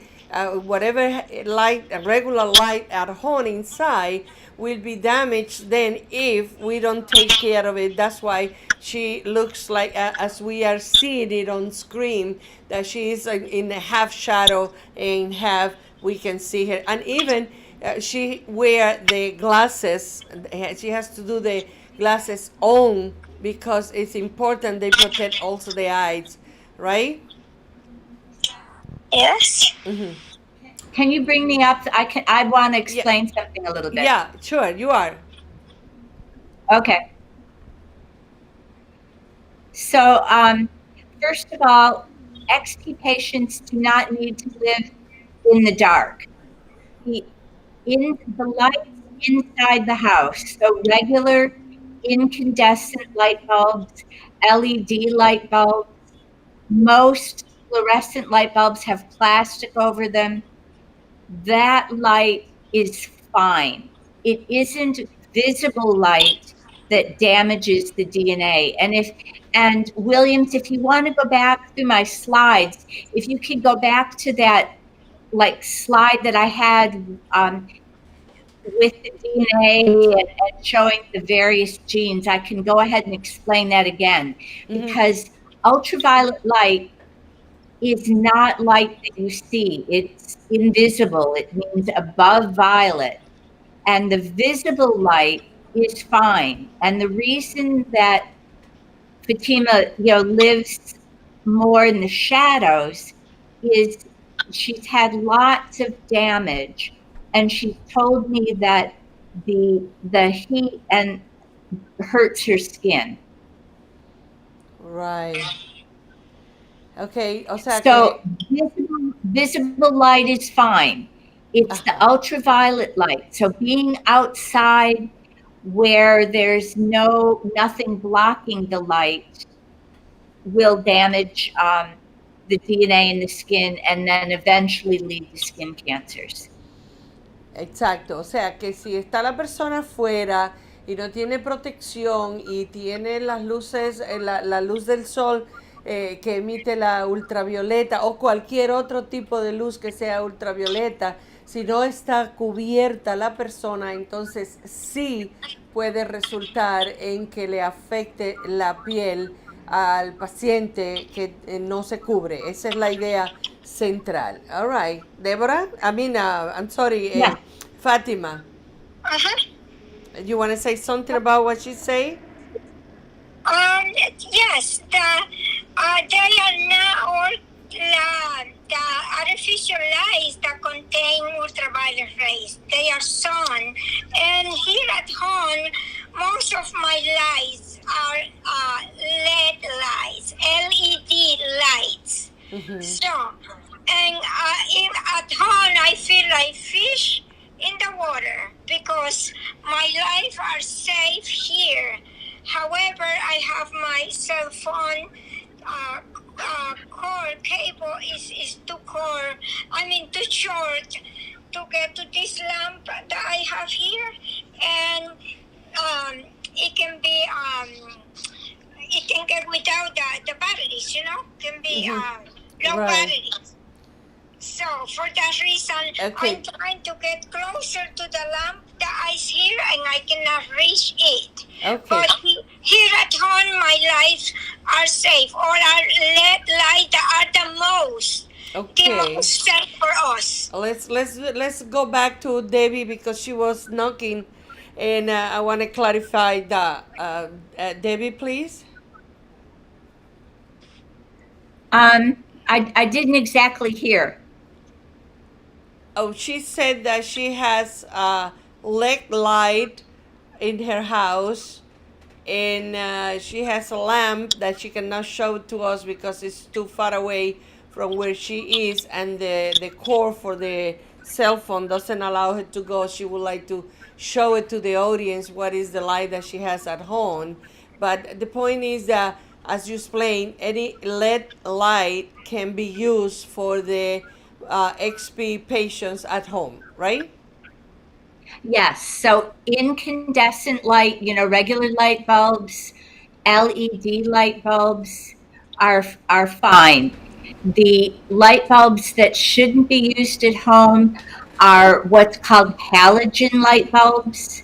whatever light, regular light at home inside will be damaged then if we don't take care of it. That's why she looks like, as we are seeing it on screen, that she is in a half shadow and half we can see her. And even she wear the glasses. She has to do the glasses on because it's important they protect also the eyes, right? Yes. Mm-hmm. Can you bring me up? I want to explain something a little bit. Yeah, sure, you are. Okay. So, first of all, XT patients do not need to live in the dark. The lights inside the house, so regular incandescent light bulbs, LED light bulbs, most fluorescent light bulbs have plastic over them. That light is fine. It isn't visible light that damages the DNA. And Williams, if you want to go back through my slides, if you could go back to that slide that I had with the DNA and showing the various genes, I can go ahead and explain that again. Mm-hmm. Because ultraviolet light is not light that you see. It's invisible. It means above violet. And the visible light is fine. And the reason that Fatima, lives more in the shadows is she's had lots of damage. And she told me that the heat and hurts her skin. Right. Okay, o sea, so visible light is fine. It's the ultraviolet light. So being outside where there's nothing blocking the light will damage the DNA in the skin and then eventually lead to skin cancers. Exacto, o sea que si está la persona afuera y no tiene protección y tiene las luces, la luz del sol que emite la ultravioleta o cualquier otro tipo de luz que sea ultravioleta, si no está cubierta la persona, entonces sí puede resultar en que le afecte la piel al paciente que no se cubre. Esa es la idea central. All right. Deborah? I'm sorry, yeah. Fatima. You want to say something about what she said? Yes, they are not all the artificial lights that contain ultraviolet are raised. They are sewn. And here at home, most of my lights are LED lights, LED lights. So, and at home, I feel like fish in the water because my life are safe here. However, I have my cell phone cord cable is too short to get to this lamp that I have here, and it can be it can get without the batteries, can be low Right. batteries. So for that reason, Okay. I'm trying to get closer to the lamp that is here, and I cannot reach it. Okay. But here at home, my lights are safe. All our LED lights are the most safe for us. Let's go back to Debbie because she was knocking, and I want to clarify that. Debbie, please. I didn't exactly hear. Oh, she said that she has a LED light in her house, and she has a lamp that she cannot show to us because it's too far away from where she is, and the cord for the cell phone doesn't allow her to go. She would like to show it to the audience what is the light that she has at home. But the point is that, as you explained, any LED light can be used for the XP patients at home, right? Yes. So incandescent light, regular light bulbs, LED light bulbs are fine. The light bulbs that shouldn't be used at home are what's called halogen light bulbs.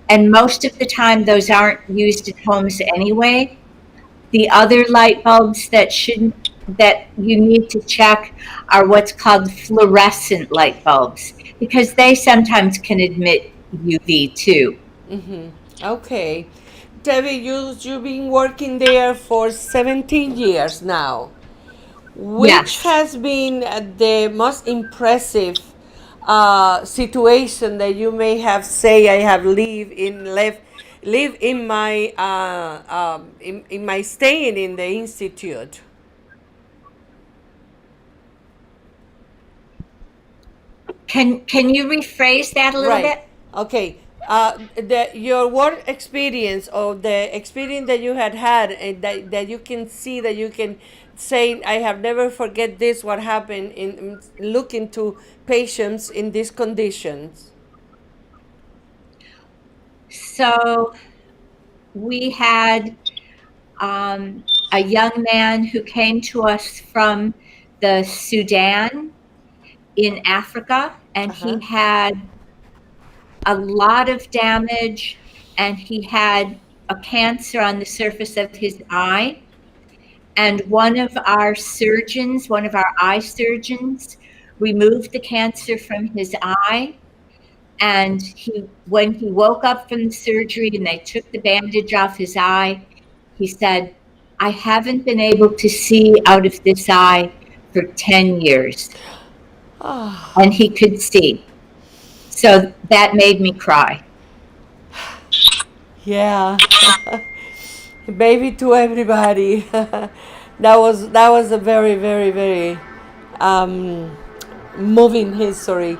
And most of the time, those aren't used at homes anyway. The other light bulbs that you need to check are what's called fluorescent light bulbs, because they sometimes can emit UV too. Okay. Debbie, you've been working there for 17 years now. Which Yes. has been the most impressive situation that you may have say I have live in my in my staying in the institute? Can you rephrase that a little Right. bit? Okay. Your work experience, or the experience that you had, and that you can see, that you can say, I have never forget this, what happened in looking to patients in these conditions. So we had a young man who came to us from the Sudan in Africa, and he had a lot of damage, and he had a cancer on the surface of his eye. And one of our eye surgeons, removed the cancer from his eye. And when he woke up from the surgery and they took the bandage off his eye, he said, I haven't been able to see out of this eye for 10 years. And he could see. So that made me cry. Yeah. Baby to everybody. That was a very, very, very moving history.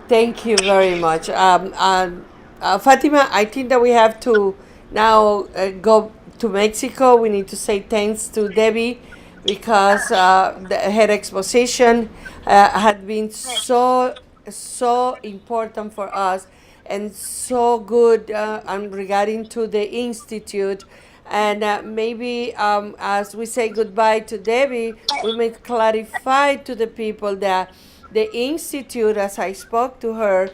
Thank you very much. Fatima, I think that we have to now go to Mexico. We need to say thanks to Debbie because her exposition had been so important for us and so good regarding to the institute. And maybe as we say goodbye to Debbie, we may clarify to the people that the institute, as I spoke to her,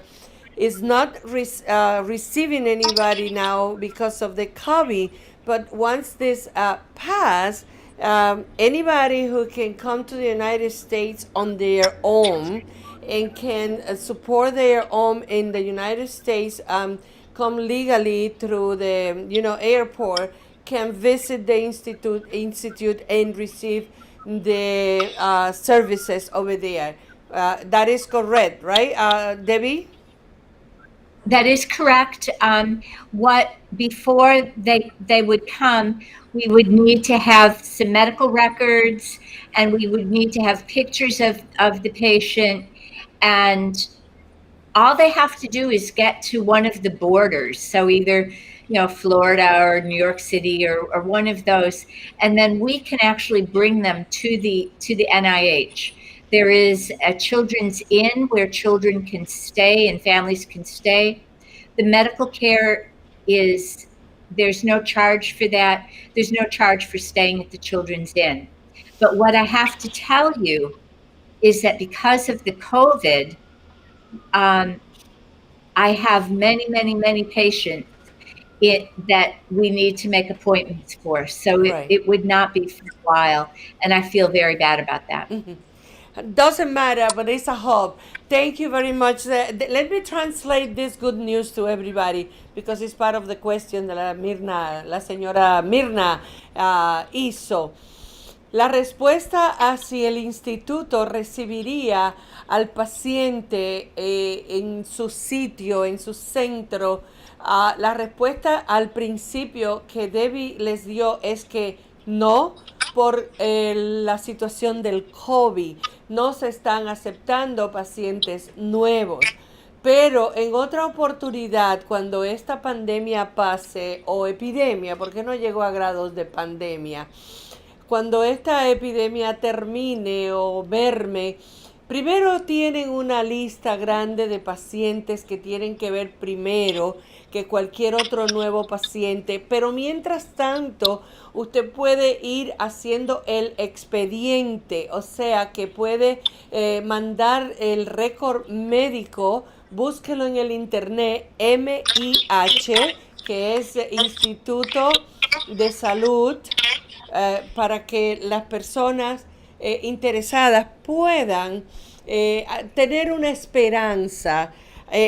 is not receiving anybody now because of the COVID. But once this pass, anybody who can come to the United States on their own and can support their own in the United States, come legally through the airport, can visit the institute and receive the services over there. That is correct, right, Debbie? That is correct. Before they would come, we would need to have some medical records, and we would need to have pictures of the patient, and all they have to do is get to one of the borders. So either, Florida or New York City or one of those, and then we can actually bring them to the NIH. There is a children's inn where children can stay and families can stay. The medical care there's no charge for that. There's no charge for staying at the children's inn. But what I have to tell you is that because of the COVID, I have many, many, many patients that we need to make appointments for. So Right. it would not be for a while. And I feel very bad about that. Doesn't matter, but it's a hope. Thank you very much. Let me translate this good news to everybody because it's part of the question that la señora Mirna hizo. La respuesta a si el instituto recibiría al paciente en su sitio, en su centro, la respuesta al principio que Debbie les dio es que no, por la situación del COVID. No se están aceptando pacientes nuevos. Pero en otra oportunidad, cuando esta pandemia pase, o epidemia, porque no llegó a grados de pandemia, cuando esta epidemia termine o merme, primero tienen una lista grande de pacientes que tienen que ver primero que cualquier otro nuevo paciente, pero mientras tanto usted puede ir haciendo el expediente, o sea que puede mandar el récord médico, búsquelo en el internet, MIH, que es Instituto de Salud, para que las personas interesadas puedan tener una esperanza,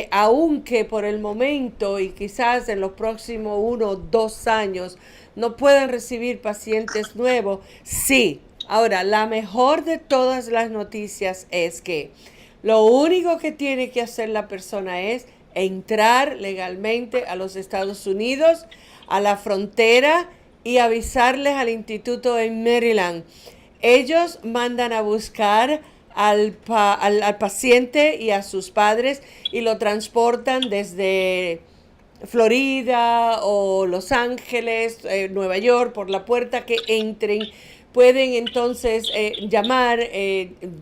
aunque por el momento y quizás en los próximos 1 o 2 años no puedan recibir pacientes nuevos. Sí, ahora la mejor de todas las noticias es que lo único que tiene que hacer la persona es entrar legalmente a los Estados Unidos, a la frontera, y avisarles al instituto en Maryland. Ellos mandan a buscar al paciente y a sus padres y lo transportan desde Florida o Los Ángeles, Nueva York, por la puerta que entren. Pueden entonces llamar,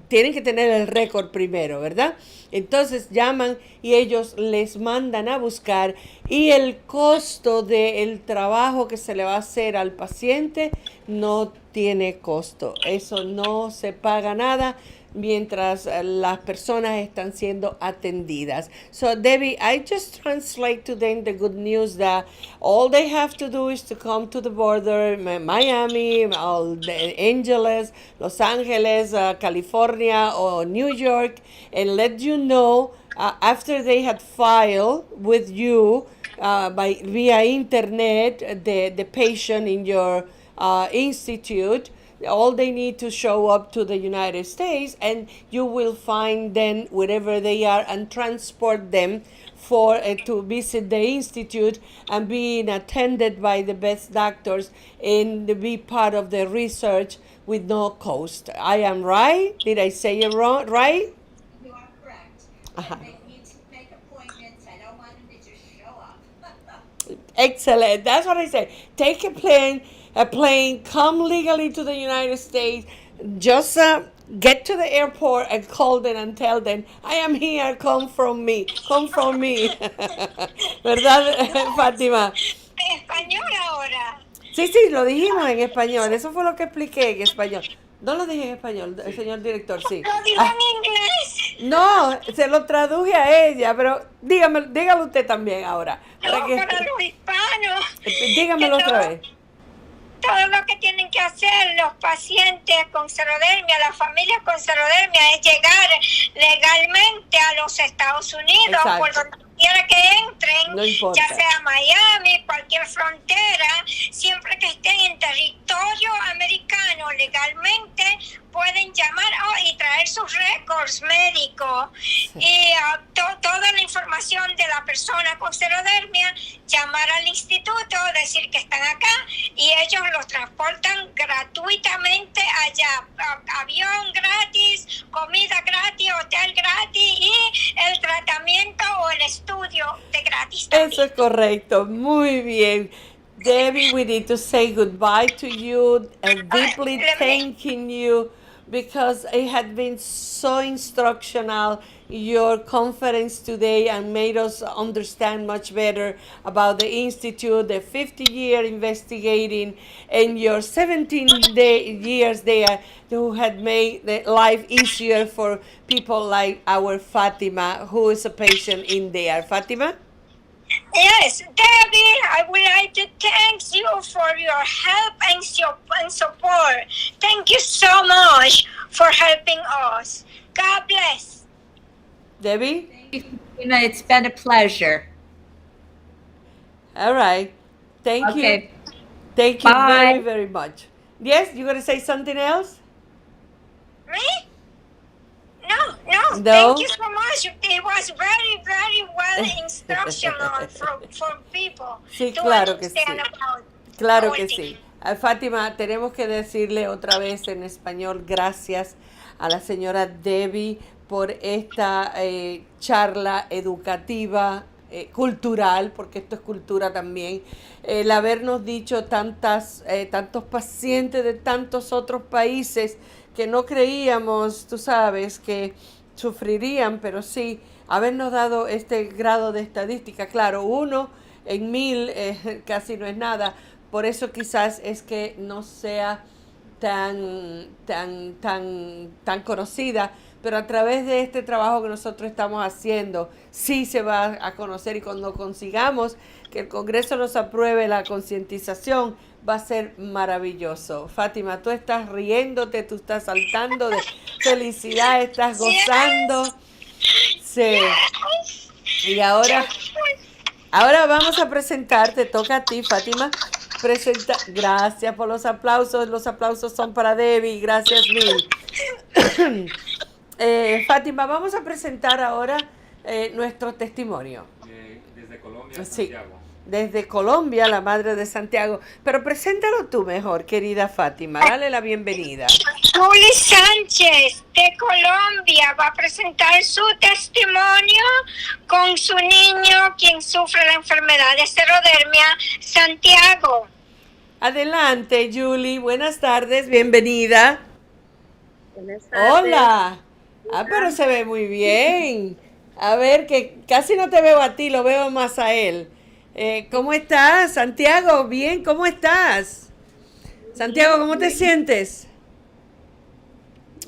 tienen que tener el récord primero, ¿verdad? Entonces llaman y ellos les mandan a buscar, y el costo del trabajo que se le va a hacer al paciente no tiene costo. Eso no se paga nada mientras las personas están siendo atendidas. So Debbie, I just translate to them the good news that all they have to do is to come to the border, Miami, Los Angeles, Los Angeles, California, or New York, and let you know after they had filed with you via internet the patient in your institute. All they need to show up to the United States, and you will find them wherever they are and transport them for to visit the institute and being attended by the best doctors and be part of the research with no cost. I am right? Did I say it wrong? Right? You are correct. They need to make appointments. I don't want them to just show up. Excellent. That's what I say. Take a plane, come legally to the United States, just get to the airport and call them and tell them, I am here, come from me. ¿Verdad, Fátima? Español ahora. Sí, lo dijimos en español, eso fue lo que expliqué en español. No lo dije en español, el señor director, sí. Lo digo en inglés. No, se lo traduje a ella, pero dígalo usted también ahora. No, para los hispanos. Dígamelo otra vez. Todo lo que tienen que hacer los pacientes con xerodermia, las familias con xerodermia, es llegar legalmente a los Estados Unidos. Exacto. Por donde quiera que entren, estén, No importa. ya sea Miami, cualquier frontera, siempre que estén en territorio americano legalmente, pueden llamar y traer sus récords médicos y toda la información de la persona con xerodermia, llamar al instituto, decir que están acá y ellos los transportan gratuitamente allá. Avión gratis, comida gratis, hotel gratis y el tratamiento o el estudio de gratis también. Eso es correcto, muy bien. Debbie, we need to say goodbye to you and deeply thanking you because it had been so instructional, your conference today, and made us understand much better about the Institute, the 50-year investigating, and your 17 years there who had made the life easier for people like our Fatima, who is a patient in there. Fatima? Yes, Debbie, I would like to thank you for your help and support. Thank you so much for helping us. God bless. Debbie? Thank you, Christina. It's been a pleasure. All right. Thank you. Okay. Thank you Bye. very, very much. Yes, you going to say something else? Me? No. No? Thank you so much. It was very, very well instructional for people Sí, to claro que sí. understand about Claro all que this. sí. Fátima, tenemos que decirle otra vez en español gracias a la señora Debbie por esta charla educativa, cultural, porque esto es cultura también, el habernos dicho tantos pacientes de tantos otros países que no creíamos, tú sabes, que sufrirían, pero sí, habernos dado este grado de estadística. Claro, 1 en 1000 casi no es nada, por eso quizás es que no sea tan conocida, pero a través de este trabajo que nosotros estamos haciendo, sí se va a conocer, y cuando consigamos que el Congreso nos apruebe la concientización, va a ser maravilloso. Fátima, tú estás riéndote, tú estás saltando de felicidad, estás gozando. Sí. Y ahora vamos a presentar, te toca a ti, Fátima. Gracias por los aplausos son para Debbie, gracias mil. Fátima, vamos a presentar ahora nuestro testimonio. Desde Colombia, Sí. Santiago. Desde Colombia, la madre de Santiago. Pero preséntalo tú mejor, querida Fátima. Dale la bienvenida. Julie Sánchez de Colombia va a presentar su testimonio con su niño, quien sufre la enfermedad de xerodermia, Santiago. Adelante, Julie. Buenas tardes, bienvenida. Buenas tardes. Hola. Pero se ve muy bien. A ver, que casi no te veo a ti, lo veo más a él. ¿Cómo estás, Santiago? Bien, ¿cómo estás? Santiago, ¿cómo te sientes?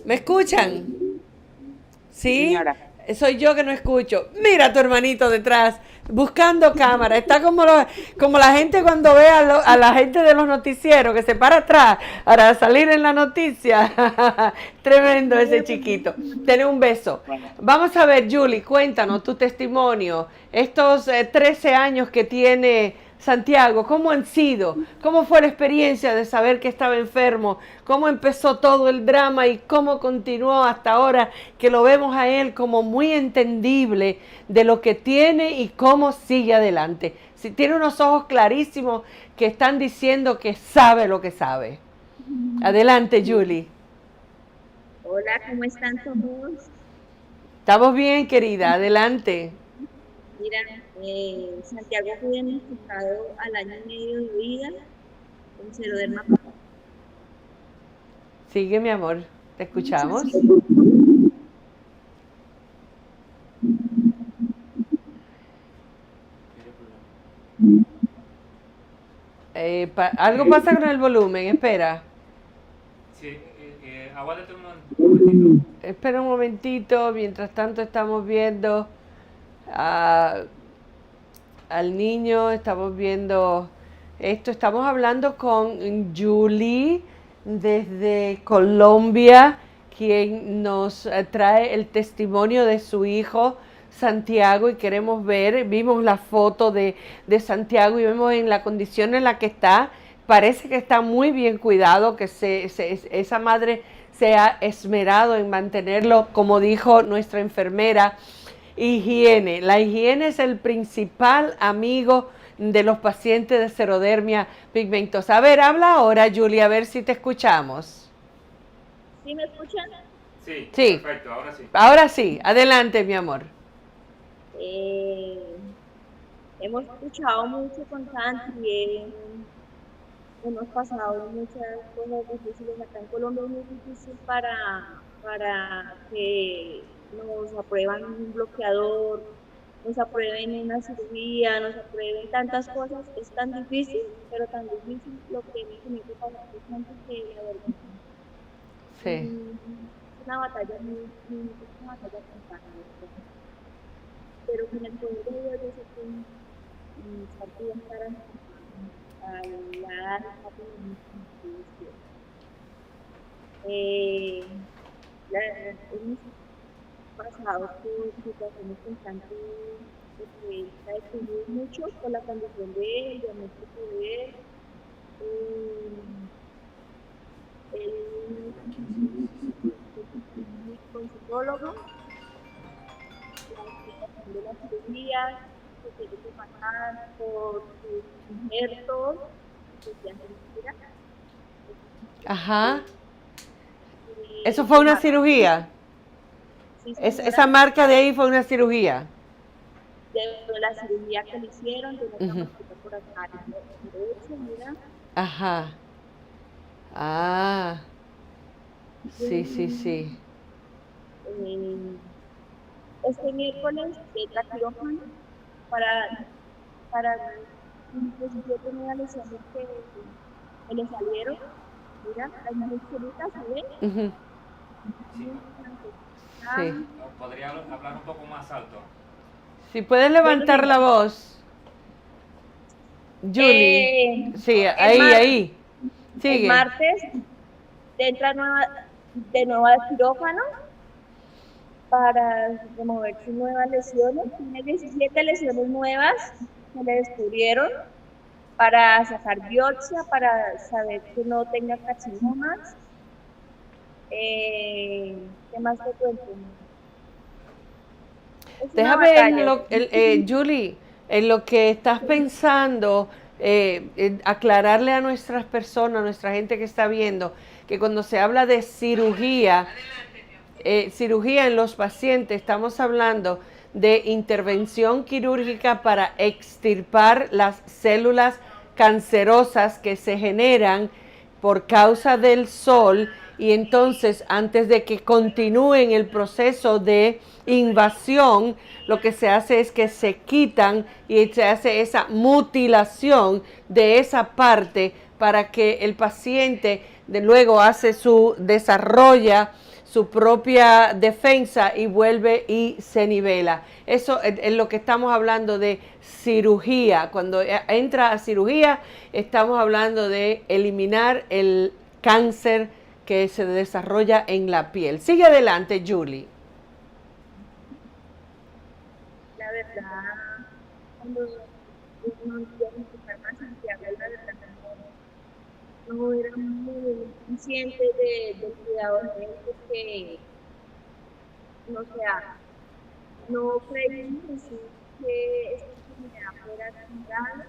¿Me escuchan? ¿Sí? Señora. Soy yo que no escucho. Mira a tu hermanito detrás, buscando cámara. Está como la gente cuando ve a la gente de los noticieros que se para atrás para salir en la noticia. Tremendo ese chiquito. Ten un beso. Vamos a ver, Julie, cuéntanos tu testimonio. Estos 13 años que tiene Santiago, ¿cómo han sido? ¿Cómo fue la experiencia de saber que estaba enfermo? ¿Cómo empezó todo el drama y cómo continuó hasta ahora que lo vemos a él como muy entendible de lo que tiene y cómo sigue adelante? Si tiene unos ojos clarísimos que están diciendo que sabe lo que sabe. Adelante, Julie. Hola, ¿cómo están todos? Estamos bien, querida. Adelante. Mira, Santiago fue diagnosticado al año y medio de vida con xerodermia pigmentosa. Sigue, mi amor. ¿Te escuchamos? Algo pasa con el volumen. Espera. Sí, aguántate un momentito. Espera un momentito. Mientras tanto estamos viendo al niño, estamos viendo esto, estamos hablando con Julie desde Colombia, quien nos trae el testimonio de su hijo Santiago y queremos ver, vimos la foto de Santiago y vemos en la condición en la que está, parece que está muy bien cuidado, que esa madre se ha esmerado en mantenerlo, como dijo nuestra enfermera, higiene. La higiene es el principal amigo de los pacientes de Xerodermia Pigmentosa. A ver, habla ahora, Julia, a ver si te escuchamos. ¿Sí me escuchan? Sí, Sí. perfecto, ahora sí. Ahora sí, adelante, mi amor. Hemos escuchado mucho con Santi, hemos pasado muchas cosas difíciles acá en Colombia, es muy difícil para que nos aprueban un bloqueador, nos aprueben una cirugía, nos aprueben tantas cosas, es tan difícil, pero tan difícil lo que hemos tenido que pasar con Santi que la verdad Sí. es una batalla es una batalla constante, pero con el poder de Dios yo sé que Santi va a estar a la hemos pasado por situaciones constantes de que está deprimido mucho por la condición de él, diagnóstico de él. Él con psicólogo, de la cirugía, que tiene que pasar por sus injertos, que se hacen cirugía. Ajá. ¿Eso fue una cirugía? Sí, Esa marca de ahí fue una cirugía. de la cirugía que le hicieron, de una Ujú. camacita por acá, derecho, mira. Ajá. Ah. Sí, sí, sí. Este miércoles entra quirófano para pues yo tenía lesiones que le salieron, mira, las muy chiquitas, ¿se ven? Ujú. Sí. Sí. ¿Podría hablar un poco más alto? Si puedes levantar la voz, Julie. Sí, ahí, ahí. El Sigue. martes entra de nuevo al quirófano para remover sus nuevas lesiones. Tiene 17 lesiones nuevas que le descubrieron para sacar biopsia, para saber que no tenga carcinomas. ¿Qué más te cuento? Es una Déjame, batalla. Julie, en lo que estás pensando, aclararle a nuestras personas, a nuestra gente que está viendo, que cuando se habla de cirugía, cirugía en los pacientes, estamos hablando de intervención quirúrgica para extirpar las células cancerosas que se generan por causa del sol y entonces antes de que continúen el proceso de invasión, lo que se hace es que se quitan y se hace esa mutilación de esa parte para que el paciente de luego hace desarrolla su propia defensa y vuelve y se nivela. Eso es lo que estamos hablando de cirugía. Cuando entra a cirugía, estamos hablando de eliminar el cáncer que se desarrolla en la piel. Sigue adelante, Julie. La verdad, cuando uno diagnosticar más Santiago, la verdad no era muy consciente del cuidado de él porque, no sea, no creímos en sí que esta enfermedad fuera tan grave.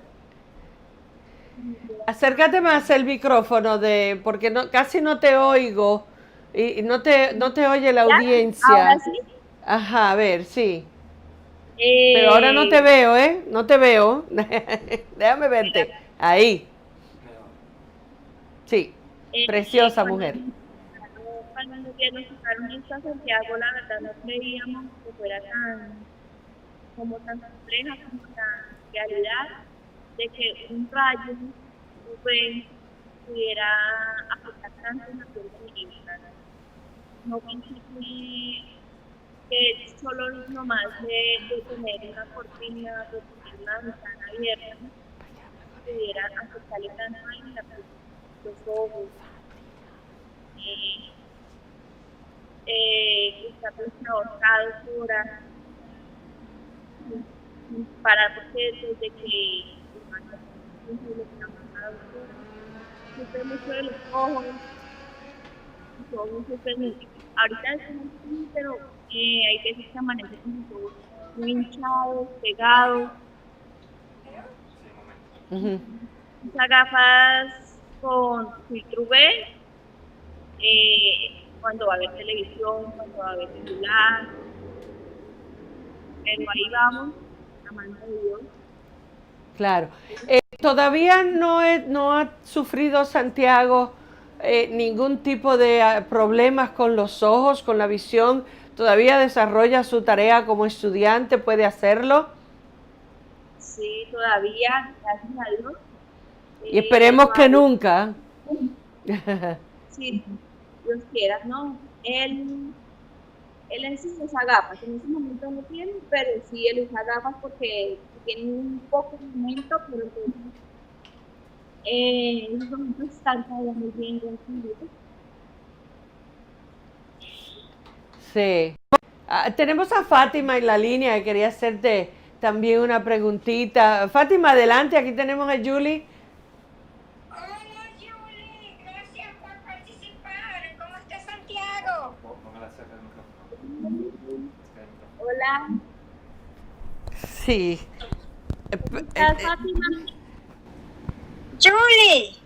Acércate más el micrófono porque casi no te oigo y no te oye la ¿Ya? Ahora audiencia. sí. Ajá, a ver, sí. Pero ahora no te veo, ¿eh? No te veo. Déjame verte. Ahí. Sí. Preciosa mujer. Cuando nos diagnosticaron esta Santiago, la verdad no creíamos que fuera como tan compleja, como tan realidad, de que un rayo UV pudiera afectar tanto en la piel de mi hija. No pensé que solo nomás de tener una cortina, de tener una ventana abierta, pudiera afectarle tanto en la piel, los ojos, estar ahorcado horas. parar porque desde que le pasado, sufre mucho de los ojos, los ojos sufren mucho. Ahorita estamos así, pero hay veces que amanece con los ojos muy hinchados, pegados. Ujú. Usa gafas con filtro UV, cuando va a ver televisión, cuando va a ver celular, pero ahí vamos, la mano de Dios. Claro. Todavía no ha sufrido Santiago ningún tipo de problemas con los ojos, con la visión. Todavía desarrolla su tarea como estudiante, puede hacerlo. Sí, todavía, gracias a Dios. Y esperemos que todavía, nunca. sí, Dios quiera, ¿no? Él en sí usa gafas, en ese momento no tiene, pero sí él usa gafas porque tiene un poco de momento, pero entonces en esos momentos están todavía muy bien tranquilos. Sí. Tenemos a Fátima en la línea que quería hacerte también una preguntita. Fátima, adelante, aquí tenemos a Julie. Hola Julie, gracias por participar. ¿Cómo está Santiago? Póngala cerca del micrófono. Hola, Sí. ¿estás Fátima? Julie,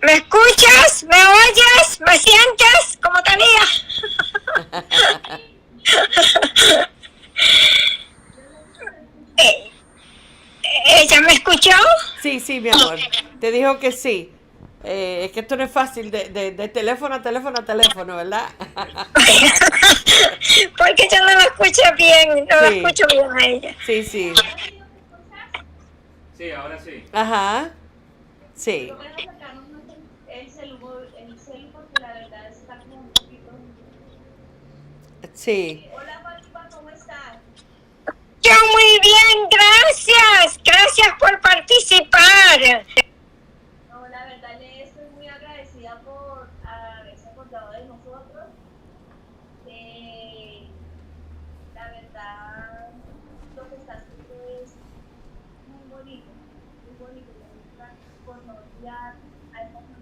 ¿me escuchas? ¿Me oyes? ¿Me sientes? ¿Cómo te diga? ¿Ella me escuchó? Sí, sí, mi amor. Te dijo que sí. Es que esto no es fácil de teléfono a teléfono a teléfono, ¿verdad? Porque yo no la escucho bien, no la Sí. escucho bien a ella. Sí, sí. Sí, ahora sí. Ajá. Sí. El celu porque la verdad está como un poquito. Sí. Hola Fátima, ¿cómo estás? Yo muy bien, gracias. Gracias por participar. No, la verdad le estoy muy agradecida por haberse acordado de nosotros. La verdad, lo que está haciendo es muy bonito, muy bonito. Me gusta conocer a esta familia.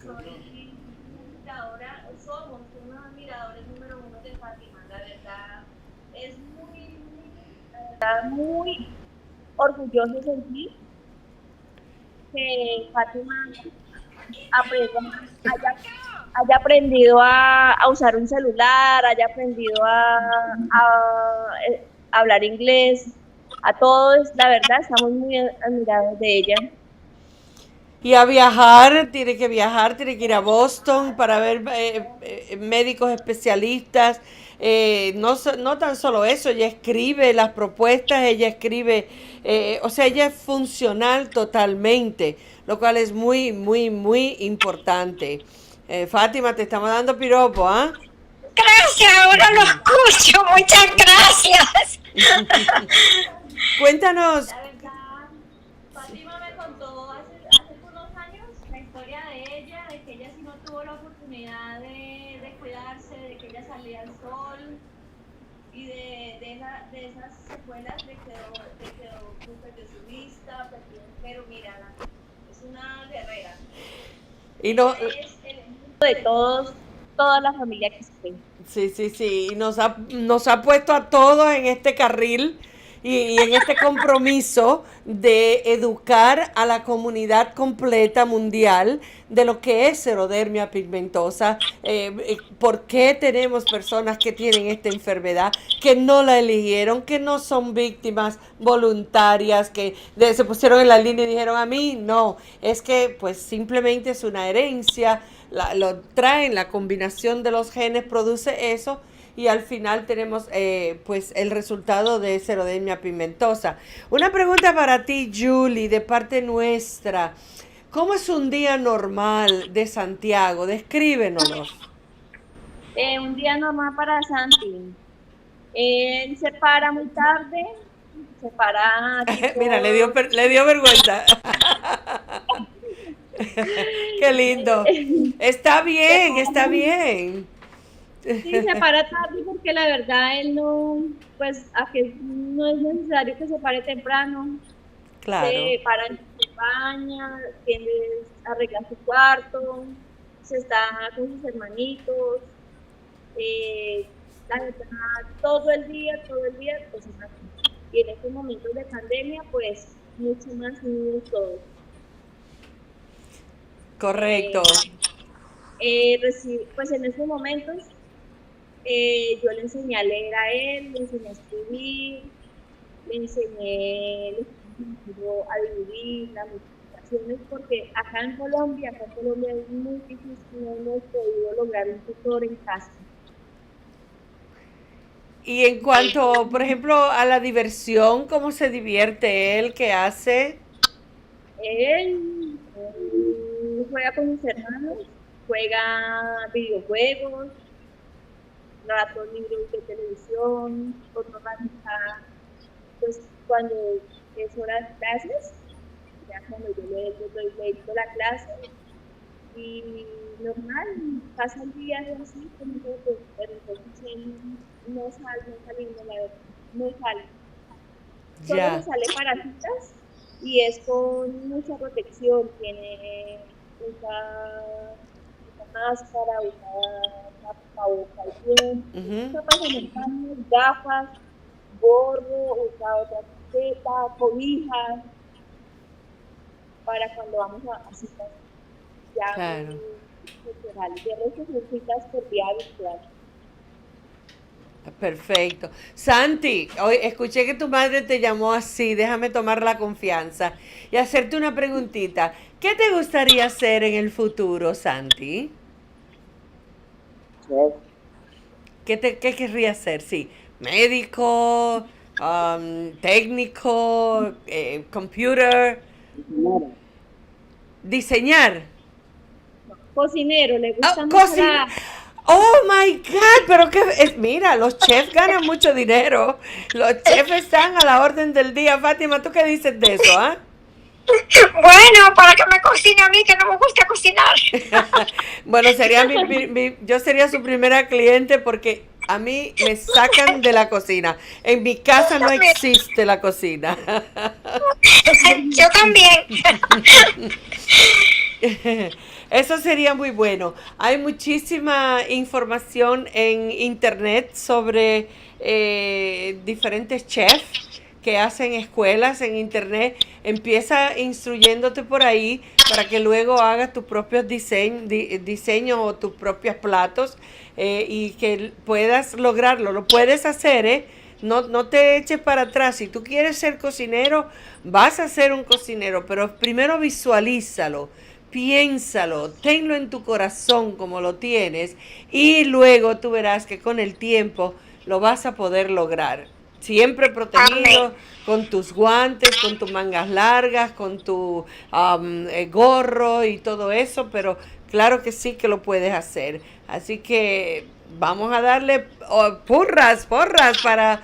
Soy admiradora, somos unos admiradores número uno de Fátima. La verdad, es muy orgulloso de sentir que Fátima haya aprendido a usar un celular, haya aprendido a hablar inglés. A todos, la verdad, estamos muy admirados de ella. Y a viajar, tiene que ir a Boston para ver médicos especialistas. No tan solo eso, ella escribe las propuestas, ella escribe, o sea, ella es funcional totalmente, lo cual es muy, muy, muy importante. Fátima, te estamos dando piropo, ¿ah? Gracias, ahora lo escucho. Muchas gracias. Cuéntanos. La verdad, Fátima me contó hace unos años la historia de ella, de que ella sí no tuvo la oportunidad de cuidarse, de que ella salía al sol y de esas secuelas le quedó perdió su vista, pero mira, es una guerrera. Y no, Es el ejemplo de toda la familia que se ve. sí, sí, sí, y nos ha puesto a todos en este carril y en este compromiso de educar a la comunidad completa mundial de lo que es Xerodermia pigmentosa, por qué tenemos personas que tienen esta enfermedad, que no la eligieron, que no son víctimas voluntarias, que se pusieron en la línea y dijeron a mí, no, es que pues simplemente es una herencia, lo traen, la combinación de los genes produce eso y al final tenemos pues el resultado de Xerodermia pigmentosa. Una pregunta para ti, Julie, de parte nuestra. ¿Cómo es un día normal de Santiago? Descríbenoslo. Un día normal para Santi. Él se para muy tarde, se para tipo... Mira, le dio vergüenza. Qué lindo. Está bien, está bien. Sí, se para tarde porque la verdad él no, pues a que no es necesario que se pare temprano. Claro. Se para, se baña, tiende a arreglar su cuarto, se está con sus hermanitos, la verdad, todo el día, pues es así. Y en estos momentos de pandemia, pues mucho más unidos todos. Correcto. Eh, pues en estos momentos yo le enseñé a leer a él, le enseñé a escribir, le enseñé a dividir las multiplicaciones, porque acá en Colombia es muy difícil, no hemos podido lograr un tutor en casa. Y en cuanto, por ejemplo, a la diversión, ¿cómo se divierte él? ¿Qué hace? Él juega con sus hermanos, juega videojuegos, ratos libros de televisión, organiza, pues cuando es hora de clases, ya cuando yo le dicto la clase, y normal, pasa el día así, como que pues, pero entonces él no sale, no salimos, la verdad, no sale. Solo se Ya, sale para citas y es con mucha protección, usa máscara, usa tapabocas bien, ujú, usa pasamontañas, gafas, gorro, usa otra chaqueta, cobijas, para cuando vamos a citas ya claro. culturales. De resto son citas por vía virtual. Perfecto. Santi, hoy escuché que tu madre te llamó así, déjame tomar la confianza y hacerte una preguntita. ¿Qué te gustaría hacer en el futuro, Santi? ¿Qué querrías ser? Sí, médico, técnico, computer, diseñar. Cocinero, le Oh, gusta mucho cocina. Oh my God, pero que mira, los chefs ganan mucho dinero. Los chefs están a la orden del día. Fátima, ¿tú qué dices de eso, ah? Bueno, para que me cocine a mí, que no me gusta cocinar. Bueno, sería yo sería su primera cliente porque a mí me sacan de la cocina. En mi casa no También. existe la cocina. Yo también. Eso sería muy bueno. Hay muchísima información en internet sobre diferentes chefs que hacen escuelas en internet. Empieza instruyéndote por ahí para que luego hagas tus propios diseños o tus propios platos y que puedas lograrlo. Lo puedes hacer, ¿eh? No te eches para atrás. Si tú quieres ser cocinero, vas a ser un cocinero, pero primero visualízalo, piénsalo, tenlo en tu corazón como lo tienes y luego tú verás que con el tiempo lo vas a poder lograr. Siempre Amén. protegido, con tus guantes, con tus mangas largas, con tu gorro y todo eso, pero claro que sí que lo puedes hacer. Así que vamos a darle porras para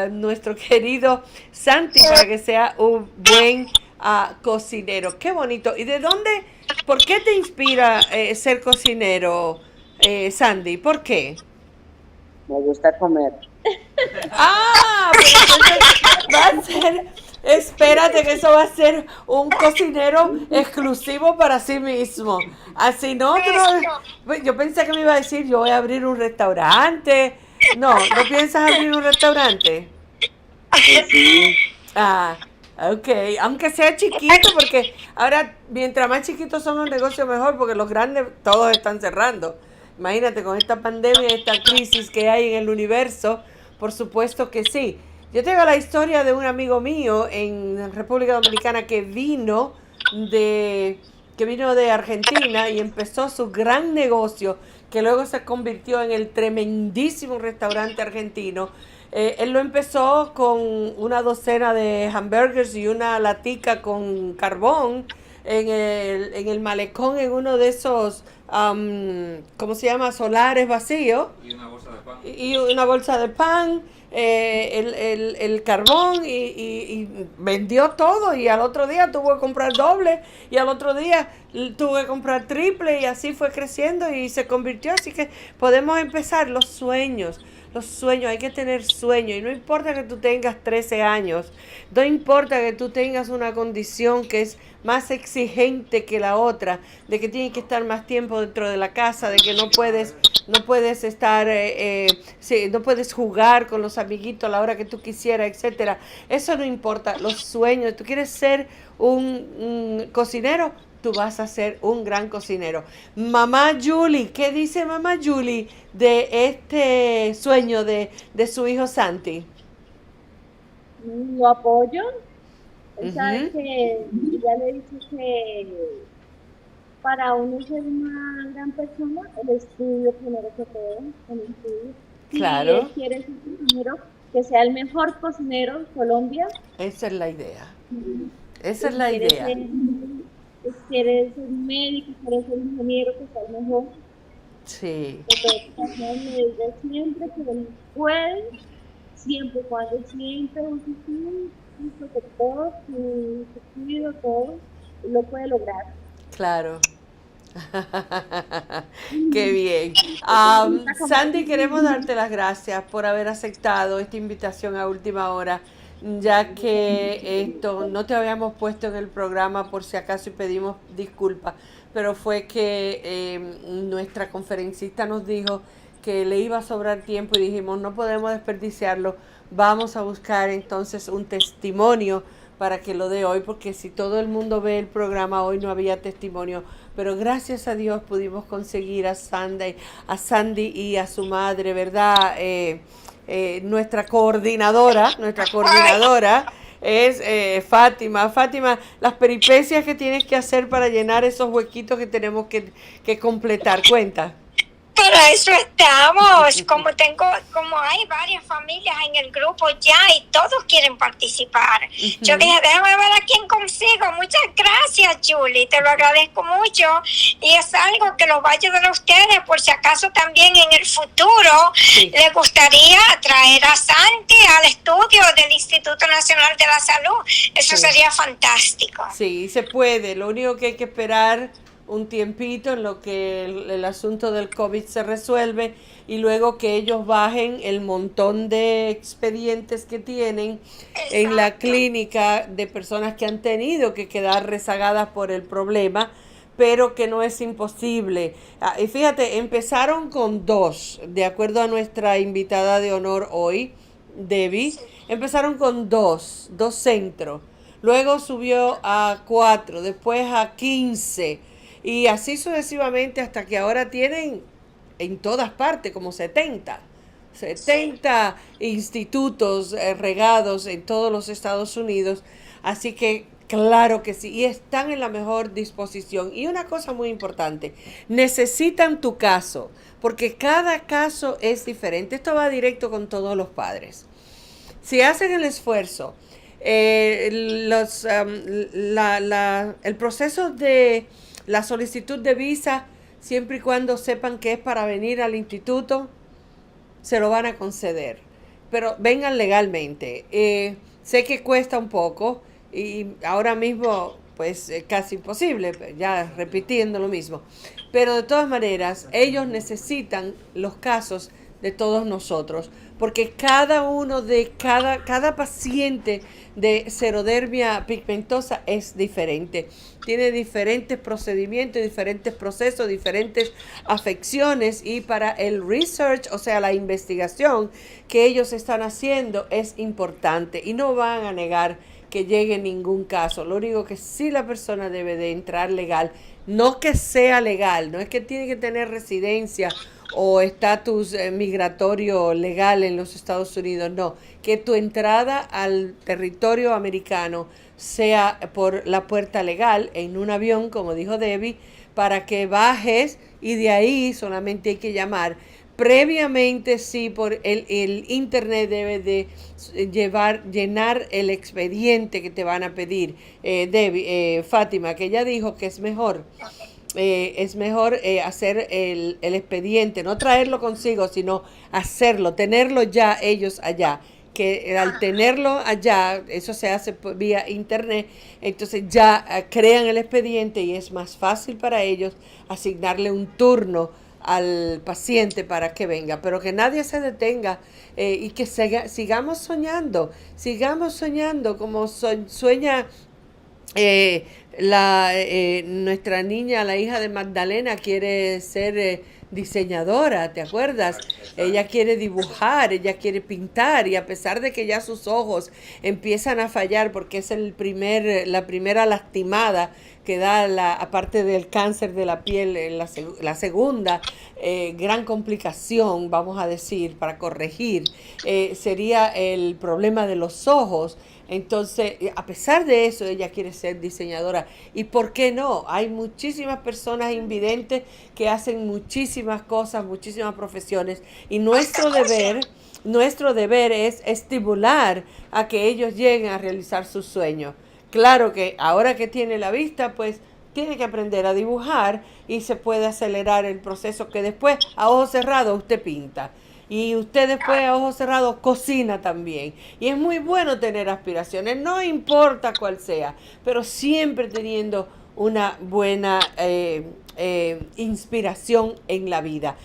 nuestro querido Santi, para que sea un buen cocinero. Qué bonito. ¿Y de dónde, por qué te inspira ser cocinero, Sandy? ¿Por qué? Me gusta comer. Ah, pero entonces va a ser, espérate que eso va a ser un cocinero exclusivo para sí mismo. Así no, yo pensé que me iba a decir, yo voy a abrir un restaurante. No piensas abrir un restaurante. Sí, Ah, ok, aunque sea chiquito, porque ahora mientras más chiquitos son los negocios mejor, porque los grandes todos están cerrando. Imagínate con esta pandemia, esta crisis que hay en el universo, por supuesto que sí. Yo tengo la historia de un amigo mío en República Dominicana de que vino de Argentina y empezó su gran negocio, que luego se convirtió en el tremendísimo restaurante argentino. Él lo empezó con una docena de hamburgers y una latica con carbón en el malecón, en uno de esos, ¿cómo se llama? Solares vacíos. Y una bolsa de pan. Y una bolsa de pan. el carbón y vendió todo, y al otro día tuvo que comprar doble, y al otro día tuvo que comprar triple, y así fue creciendo y se convirtió. Así que podemos empezar los sueños, hay que tener sueños, y no importa que tú tengas 13 años, no importa que tú tengas una condición que es más exigente que la otra, de que tienes que estar más tiempo dentro de la casa, de que no puedes estar, sí, no puedes jugar con los amiguitos a la hora que tú quisieras, etcétera. Eso no importa, los sueños. Tú quieres ser un cocinero, tú vas a ser un gran cocinero. Mamá Julie, ¿qué dice mamá Julie de este sueño de su hijo Santi? Lo apoyo. Él sabe Ujú. que ya le he dicho que para uno ser una gran persona, el estudio primero que todo, el estudio. Si él Claro, quiere ser cocinero, que sea el mejor cocinero de Colombia. esa es la idea. Esa Que es si la quiere idea. ser, que quiere ser médico, quiere ser ingeniero, que sea el mejor. Sí, Entonces, me digo siempre que él puede, siempre y cuando siempre use su protector, su cuido, todo, él lo puede lograr. claro. Qué bien. Sandy, queremos darte las gracias por haber aceptado esta invitación a última hora, ya que esto no te habíamos puesto en el programa por si acaso, y pedimos disculpas, pero fue que nuestra conferencista nos dijo que le iba a sobrar tiempo, y dijimos no podemos desperdiciarlo, vamos a buscar entonces un testimonio para que lo dé hoy, porque si todo el mundo ve el programa hoy no había testimonio. Pero gracias a Dios pudimos conseguir a Sandy y a su madre, ¿verdad? Nuestra coordinadora es Fátima. Fátima, las peripecias que tienes que hacer para llenar esos huequitos que tenemos que completar. Cuenta. Para eso estamos, como hay varias familias en el grupo ya y todos quieren participar. Yo dije, déjame ver a quién consigo. Muchas gracias, Julie, te lo agradezco mucho, y es algo que los va a ayudar a ustedes por si acaso también en el futuro les gustaría traer a Santi al estudio del Instituto Nacional de la Salud. Eso sería fantástico. Sí, se puede. Lo único que hay que esperar un tiempito en lo que el asunto del COVID se resuelve, y luego que ellos bajen el montón de expedientes que tienen en la clínica de personas que han tenido que quedar rezagadas por el problema, pero que no es imposible. Y fíjate, empezaron con 2, de acuerdo a nuestra invitada de honor hoy, Debbie, empezaron con 2 centros, luego subió a 4, después a 15, y así sucesivamente hasta que ahora tienen en todas partes como 70 institutos regados en todos los Estados Unidos. Así que claro que sí, y están en la mejor disposición. Y una cosa muy importante, necesitan tu caso, porque cada caso es diferente. Esto va directo con todos los padres. Si hacen el esfuerzo, el proceso de la solicitud de visa, siempre y cuando sepan que es para venir al instituto, se lo van a conceder. Pero vengan legalmente. Sé que cuesta un poco, y ahora mismo pues casi imposible, ya repitiendo lo mismo. Pero de todas maneras, ellos necesitan los casos de todos nosotros, porque cada paciente de Xerodermia pigmentosa es diferente, tiene diferentes procedimientos, diferentes procesos, diferentes afecciones, y para el research, o sea, la investigación que ellos están haciendo es importante, y no van a negar que llegue ningún caso. Lo único que sí la persona debe de entrar legal, no que sea legal, no es que tiene que tener residencia o estatus migratorio legal en los Estados Unidos, no, que tu entrada al territorio americano sea por la puerta legal, en un avión, como dijo Debbie, para que bajes, y de ahí solamente hay que llamar. Previamente, sí, por el internet debe de llenar el expediente que te van a pedir, Debbie, Fátima, que ella dijo que es mejor es mejor hacer el expediente, no traerlo consigo, sino hacerlo, tenerlo ya ellos allá. Que al tenerlo allá, eso se hace vía internet, entonces ya crean el expediente y es más fácil para ellos asignarle un turno al paciente para que venga, pero que nadie se detenga y que sigamos soñando como sueña nuestra niña, la hija de Magdalena, quiere ser diseñadora, ¿te acuerdas? Ella quiere dibujar, ella quiere pintar, y a pesar de que ya sus ojos empiezan a fallar porque es la primera lastimada que da aparte del cáncer de la piel, la segunda gran complicación, vamos a decir, para corregir, sería el problema de los ojos. Entonces, a pesar de eso, ella quiere ser diseñadora. ¿Y por qué no? Hay muchísimas personas invidentes que hacen muchísimas cosas, muchísimas profesiones. Y nuestro deber es estimular a que ellos lleguen a realizar sus sueños. Claro que ahora que tiene la vista, pues tiene que aprender a dibujar y se puede acelerar el proceso que después, a ojos cerrados, usted pinta. Y usted después a ojos cerrados cocina también. Y es muy bueno tener aspiraciones, no importa cuál sea, pero siempre teniendo una buena inspiración en la vida.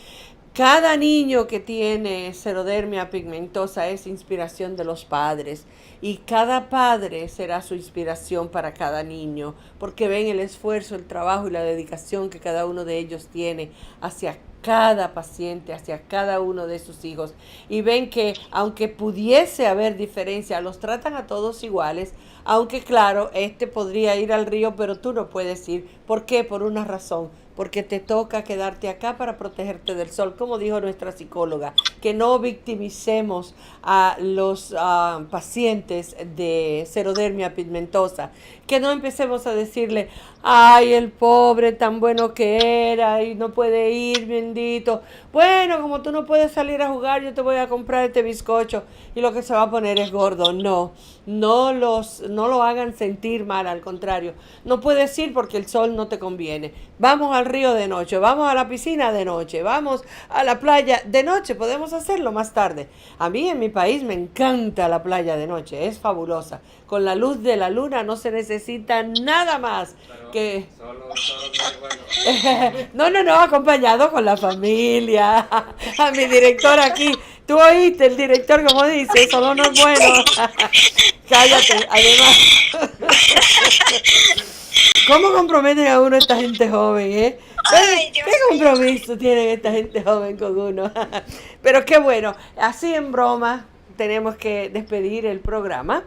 Cada niño que tiene Xerodermia pigmentosa es inspiración de los padres, y cada padre será su inspiración para cada niño, porque ven el esfuerzo, el trabajo y la dedicación que cada uno de ellos tiene hacia cada paciente, hacia cada uno de sus hijos, y ven que aunque pudiese haber diferencia, los tratan a todos iguales, aunque claro, este podría ir al río, pero tú no puedes ir. ¿Por qué? Por una razón, porque te toca quedarte acá para protegerte del sol, como dijo nuestra psicóloga, que no victimicemos a los pacientes de Xerodermia pigmentosa, que no empecemos a decirle, ay, el pobre tan bueno que era y no puede ir, bendito. Bueno, como tú no puedes salir a jugar, yo te voy a comprar este bizcocho y lo que se va a poner es gordo. No lo hagan sentir mal, al contrario. No puedes ir porque el sol no te conviene. Vamos al río de noche, vamos a la piscina de noche, vamos a la playa de noche, podemos hacerlo más tarde. A mí en mi país me encanta la playa de noche, es fabulosa. Con la luz de la luna no se necesita nada más. Pero Que solo no es bueno. no, acompañado con la familia. A mi director aquí, tú oíste el director como dice, solo no es bueno. Cállate, además. ¿Cómo comprometen a uno esta gente joven, eh? Ay, Dios ¿Qué compromiso tienen esta gente joven con uno? Pero qué bueno, así en broma tenemos que despedir el programa.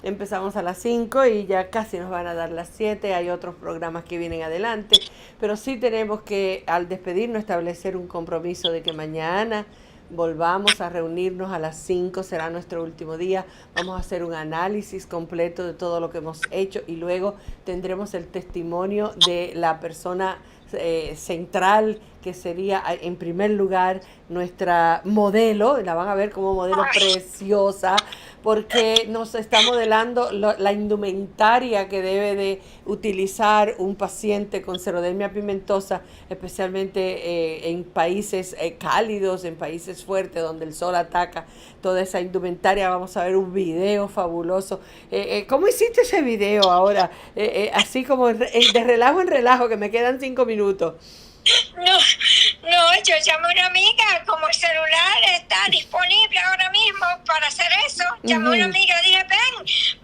Empezamos a las 5 y ya casi nos van a dar las 7. Hay otros programas que vienen adelante, pero sí tenemos que, al despedirnos, establecer un compromiso de que mañana volvamos a reunirnos a las 5, será nuestro último día. Vamos a hacer un análisis completo de todo lo que hemos hecho y luego tendremos el testimonio de la persona central, que sería en primer lugar nuestra modelo. La van a ver como modelo preciosa, porque nos está modelando la indumentaria que debe de utilizar un paciente con Xerodermia pigmentosa, especialmente en países cálidos, en países fuertes donde el sol ataca. Toda esa indumentaria, vamos a ver un video fabuloso. ¿Cómo hiciste ese video ahora? Así como de relajo en relajo, que me quedan 5 minutos. No, yo llamé a una amiga, como el celular está disponible ahora mismo para hacer eso. Llamé a una amiga y dije,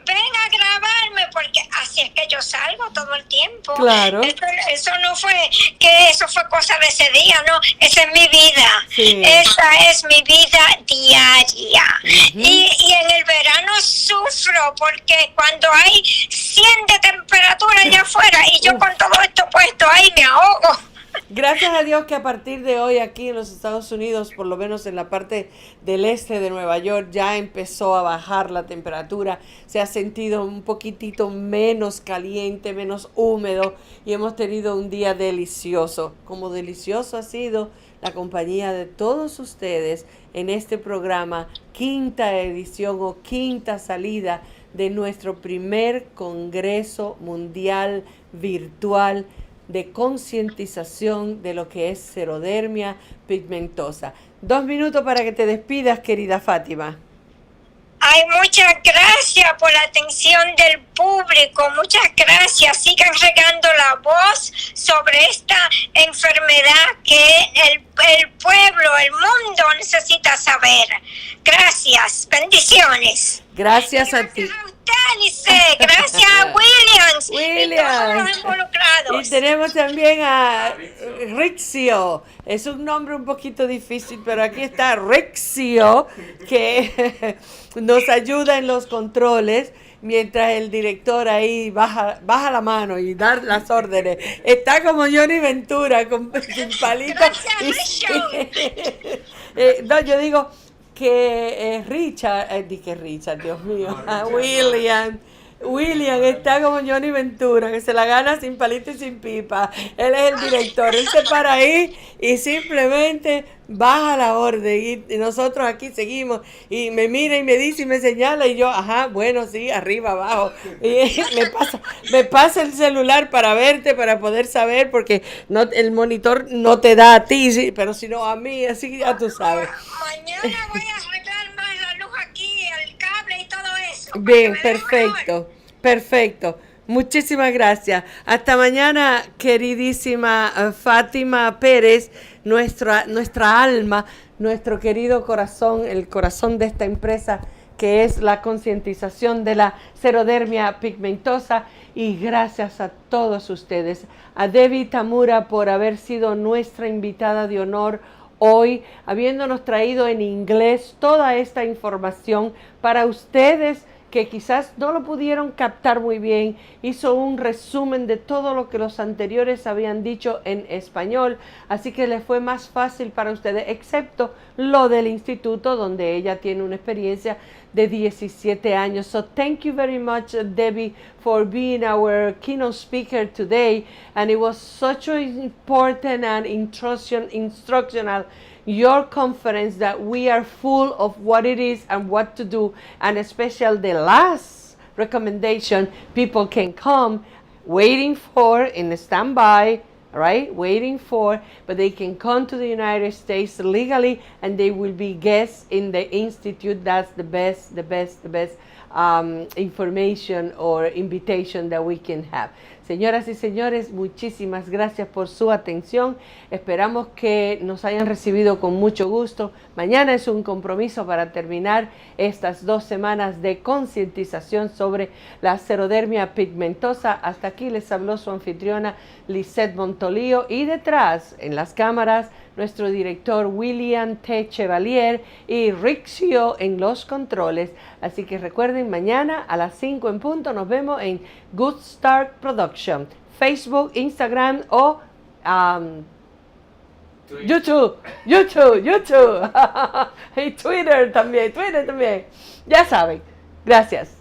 ven a grabarme, porque así es que yo salgo todo el tiempo. Claro. Eso no fue que eso fue cosa de ese día, no, esa es mi vida. Sí. Esa es mi vida diaria. Y en el verano sufro porque cuando hay 100 de temperatura allá afuera y yo con todo esto puesto ahí me ahogo. Gracias a Dios que a partir de hoy aquí en los Estados Unidos, por lo menos en la parte del este de Nueva York, ya empezó a bajar la temperatura. Se ha sentido un poquitito menos caliente, menos húmedo, y hemos tenido un día delicioso. Como delicioso ha sido la compañía de todos ustedes en este programa, 5ta edición o 5ta salida de nuestro primer Congreso Mundial Virtual de concientización de lo que es xerodermia pigmentosa. 2 minutos para que te despidas, querida Fátima. Ay, muchas gracias por la atención del público, muchas gracias. Sigan regando la voz sobre esta enfermedad que el pueblo, el mundo necesita saber. Gracias, bendiciones. Gracias a ti. Gracias a usted, Lice. Gracias a Williams. Y todos los involucrados. Y tenemos también a Rixio. Es un nombre un poquito difícil, pero aquí está Rixio, que nos ayuda en los controles, mientras el director ahí baja la mano y da las órdenes. Está como Johnny Ventura, con palito. Gracias, Rixio. No, yo digo que Richard, Dios mío, William está como Johnny Ventura, que se la gana sin palito y sin pipa. Él es el director, él se para ahí y simplemente baja la orden y nosotros aquí seguimos y me mira y me dice y me señala y yo, ajá, bueno, sí, arriba, abajo. Y me pasa el celular para verte, para poder saber, porque no, el monitor no te da a ti, sí, pero si no a mí, así ya tú sabes. Mañana voy a arreglar más la luz aquí, el cable y todo eso. Bien, perfecto. Muchísimas gracias. Hasta mañana, queridísima Fátima Pérez, nuestra alma, nuestro querido corazón, el corazón de esta empresa que es la concientización de la xerodermia pigmentosa. Y gracias a todos ustedes, a Debbie Tamura por haber sido nuestra invitada de honor hoy, habiéndonos traído en inglés toda esta información para ustedes que quizás no lo pudieron captar muy bien. Hizo un resumen de todo lo que los anteriores habían dicho en español, así que les fue más fácil para ustedes, excepto lo del instituto, donde ella tiene una experiencia de 17 años. So thank you very much, Debbie, for being our keynote speaker today, and it was such an important and instructional your conference that we are full of what it is and what to do, and especially the last recommendation, people can come waiting for in standby, right? Waiting for, but they can come to the United States legally and they will be guests in the institute. That's the best information or invitation that we can have. Señoras y señores, muchísimas gracias por su atención. Esperamos que nos hayan recibido con mucho gusto. Mañana es un compromiso para terminar estas 2 semanas de concientización sobre la xerodermia pigmentosa. Hasta aquí les habló su anfitriona Lisette Montolío y detrás, en las cámaras, nuestro director William T. Chevalier y Rixio en los controles. Así que recuerden, mañana a las 5 en punto nos vemos en Gurztac Productions, Facebook, Instagram o YouTube. Y Twitter también. Ya saben. Gracias.